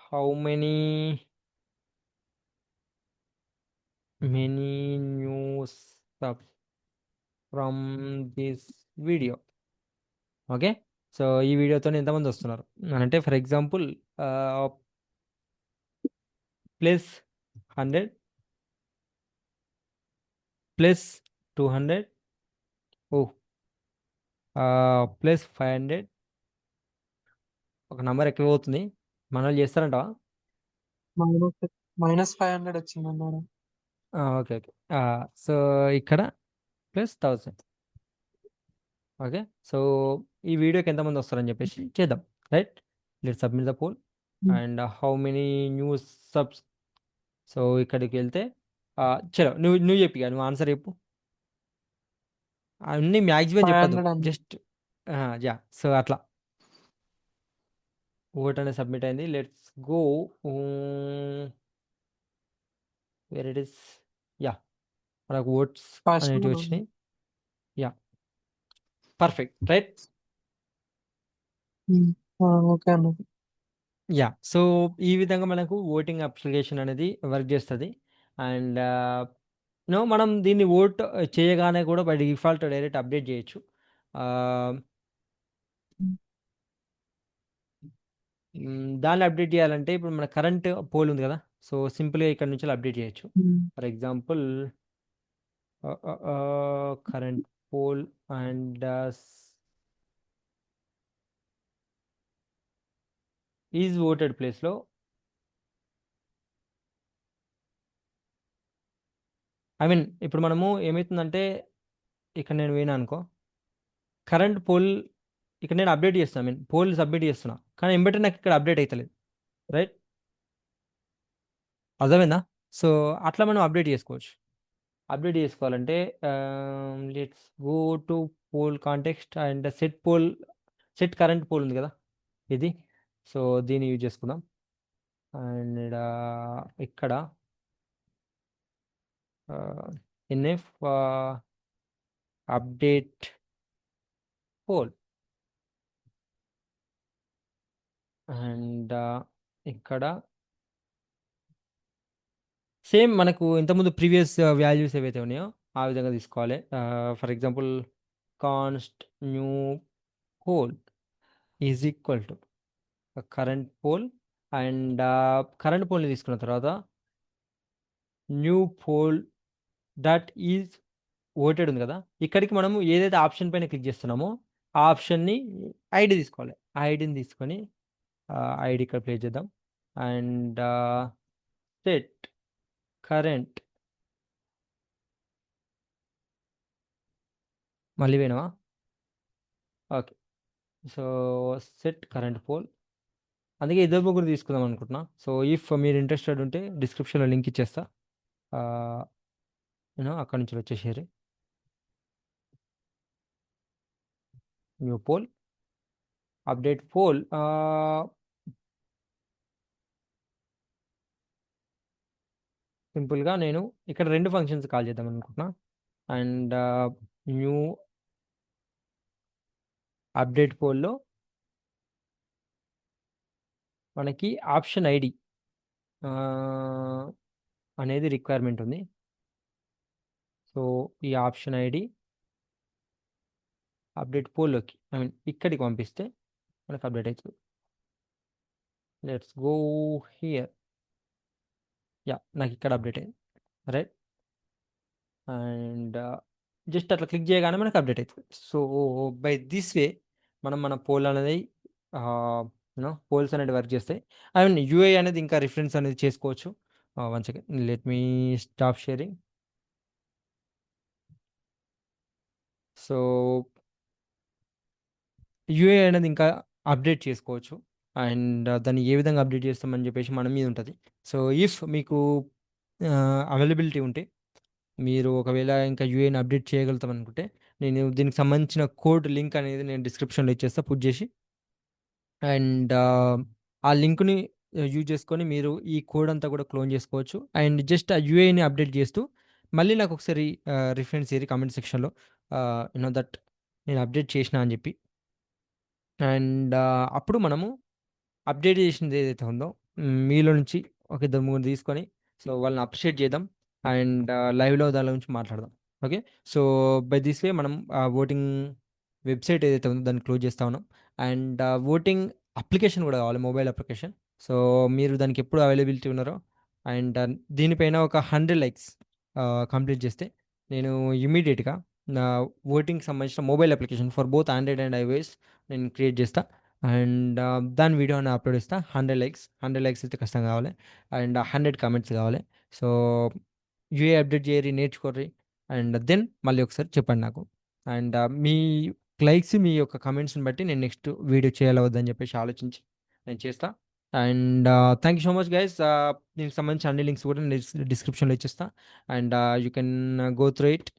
how many news subs from this video, okay. So ఈ వీడియోతో ఎంతమంది వస్తున్నారు అని అంటే for example plus 100 plus 200 oh plus 500, ఒక నెంబర్ ఎక్కువ అవుతుంది, మన వాళ్ళు చేస్తారంటావా? -500 వచ్చింది అన్నారు. Okay, okay. సో ఇక్కడ ప్లస్ 1000, ఓకే. సో ఈ వీడియోకి ఎంతమంది వస్తారని చెప్పేసి చేద్దాం, right. Let submit the poll and how many news subs. So ఇక్కడికి వెళ్తే చలో నువ్వు నువ్వు చెప్పి నువ్వు ఆన్సర్ చెప్పు. అన్నీ మ్యాక్సిమం చెప్పదు, 500 అన్న. Just yeah. సో అట్లా ఓట్ అనేది సబ్మిట్ అయింది. Let's go where it is. Yeah! మనకు ఓట్స్ ఫస్ట్ అనేటివి వచ్చినాయి. యాహ్! పర్ఫెక్ట్. రైట్? ఓకే అన్న. యాహ్! సో, ఈ విధంగా మనకు ఓటింగ్ అప్లికేషన్ అనేది వర్క్ చేస్తది. అండ్ మనం దీన్ని ఓట్ చేయగానే కూడా బై డిఫాల్ట్ డైరెక్ట్ అప్డేట్ చేయొచ్చు. ఆహ్, దాన్ని అప్డేట్ చేయాలంటే ఇప్పుడు మన కరెంట్ పోల్ ఉంది కదా! సో, సింపుల్‌గా ఇక్కడ నుంచి అప్డేట్ చేయొచ్చు. For example current poll and is voted ప్లేస్‌లో ఐ మీన్ ఇప్పుడు మనము ఏమైతుందంటే ఇక్కడ నేను పోయినా అనుకో, కరెంట్ పోల్ ఇక్కడ నేను అప్డేట్ చేస్తున్నా. ఐ మీన్ పోల్ సబ్మిట్ చేస్తున్నా. కానీ ఎంబటే నాకు ఇక్కడ అప్డేట్ అయితలేదు. రైట్? అర్థమైందా? సో, అట్లా మనం అప్డేట్ చేసుకోవచ్చు. అప్డేట్ చేసుకోవాలంటే let's go to poll context and set current poll ఉంది కదా! ఇది. సో, దీన్ని యూజ్ చేసుకుందాం. అండ్ ఇక్కడ ఎన్ఎఫ్ అప్డేట్ పోల్ అండ్ ఇక్కడ సేమ్ మనకు ఇంతకుముందు ప్రీవియస్ వాల్యూస్ ఏవైతే ఉన్నాయో ఆ విధంగా తీసుకోవాలి. For example const new poll is equal to current poll and current పోల్‌ని తీసుకున్న తర్వాత new poll dot is voted ఉంది కదా! ఇక్కడికి మనము ఏదైతే ఆప్షన్ పైన క్లిక్ చేస్తున్నామో ఆ ఆప్షన్‌ని ఐడీ తీసుకోవాలి. ఐడీని తీసుకొని ఐడీ ఇక్కడ ప్లేస్ చేద్దాం. అండ్ సెట్ కరెంట్ మళ్ళీ పోయినామా? Okay. So, set current poll అందుకే ఇద్దరు ముగ్గురు తీసుకుందాం అనుకుంటున్నా. సో, ఇఫ్ మీరు ఇంట్రెస్టెడ్ ఉంటే డిస్క్రిప్షన్‌లో లింక్ ఇచ్చేస్తా. ఆహ్, అక్కడి నుంచి వచ్చేసేయండి. న్యూ పోల్, అప్డేట్ పోల్ సింపుల్‌గా నేను ఇక్కడ 2 ఫంక్షన్స్ కాల్ చేద్దాం అనుకుంటున్నా. అండ్ న్యూ అప్డేట్ పోల్‌లో మనకి ఆప్షన్ ఐడీ ఆహ్, అనేది రిక్వైర్మెంట్ ఉంది. సో, ఈ ఆప్షన్ ఐడీ అప్డేట్ పోల్‌లోకి ఐ మీన్ ఇక్కడికి పంపిస్తే మనకు అప్డేట్ అయితది. Let's go here. యాహ్! నాకిక్కడ అప్డేట్ అయింది. రైట్? అండ్ జస్ట్ అట్లా క్లిక్ చేయగానే మనకు అప్డేట్ అయితది. సో, బై దిస్ వే మనం మన పోల్ అనేది పోల్స్ అనేటివి వర్క్ చేస్తాయి. ఐ మీన్ యూఐ అనేది ఇంకా రిఫరెన్స్ అనేది చేసుకోవచ్చు. One second let me stop sharing. So, UI అనేది ఇంకా అప్డేట్ చేసుకోవచ్చు. అండ్ దాన్ని ఏ విధంగా అప్డేట్ చేస్తామని చెప్పేసి మన మీద ఉంటది. సో, ఇఫ్ మీకు అవైలబిలిటీ ఉంటే మీరు ఒకవేళ ఇంకా యూఏని అప్డేట్ చేయగలుగుతాం అనుకుంటే, నేను దీనికి సంబంధించిన కోడ్ లింక్ అనేది నేను డిస్క్రిప్షన్‌లో ఇచ్చేస్తా పుష్ చేసి. అండ్ ఆ లింక్‌ని యూజ్ చేసుకొని మీరు ఈ కోడ్ అంతా కూడా క్లోన్ చేసుకోవచ్చు. అండ్ జస్ట్ ఆ యూఐని అప్డేట్ చేస్తూ మళ్ళీ నాకొకసారి రిఫరెన్స్ ఇయ్యిరి కామెంట్ సెక్షన్‌లో. దట్ నేను అప్డేట్ చేసినా అని చెప్పి. అండ్ అప్పుడు మనము అప్డేట్ చేసింది ఏదైతే ఉందో మీలో నుంచి ఒక ఇద్దరు ముగ్గురు తీసుకొని సో వాళ్ళని అప్రిషియేట్ చేద్దాం. అండ్ లైవ్‌లో దాని గురించి మాట్లాడదాం. ఓకే. సో, బై దిస్ వే మనం ఓటింగ్ వెబ్‌సైట్ ఏదైతే ఉందో దాన్ని క్లోజ్ చేస్తా ఉన్నాం. అండ్ ఓటింగ్ అప్లికేషన్ కూడా కావాలి మొబైల్ అప్లికేషన్. సో, మీరు దానికి ఎప్పుడు అవైలబిలిటీ ఉన్నారో అండ్ దీనిపైన ఒక 100 లైక్స్ కంప్లీట్ చేస్తే నేను ఇమ్మీడియేట్‌గా నా ఓటింగ్‌కి సంబంధించిన mobile application for both Android and iOS నేను క్రియేట్ చేస్తా. అండ్ దాని వీడియోని అప్లోడ్ చేస్తా. 100 లైక్స్ అయితే ఖచ్చితంగా కావాలి. అండ్ 100 కామెంట్స్ కావాలి. సో, యూఏ అప్డేట్ చేయరి, నేర్చుకోర్రి. అండ్ దెన్ మళ్ళీ ఒకసారి చెప్పండి నాకు. అండ్ మీ లైక్స్, మీ యొక్క కామెంట్స్‌ని బట్టి నేను నెక్స్ట్ వీడియో చేయాలా వద్దా అని చెప్పేసి ఆలోచించి నేను చేస్తా. And thank you so much guys. దీనికి సంబంధించిన అన్ని లింక్స్ కూడా నేను డిస్క్రిప్షన్‌లో ఇచ్చేస్తా. And you can go through it.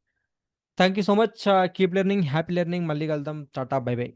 Thank you so much. Keep learning, happy learning. మళ్ళీ కలుద్దాం. టాటా. Bye by.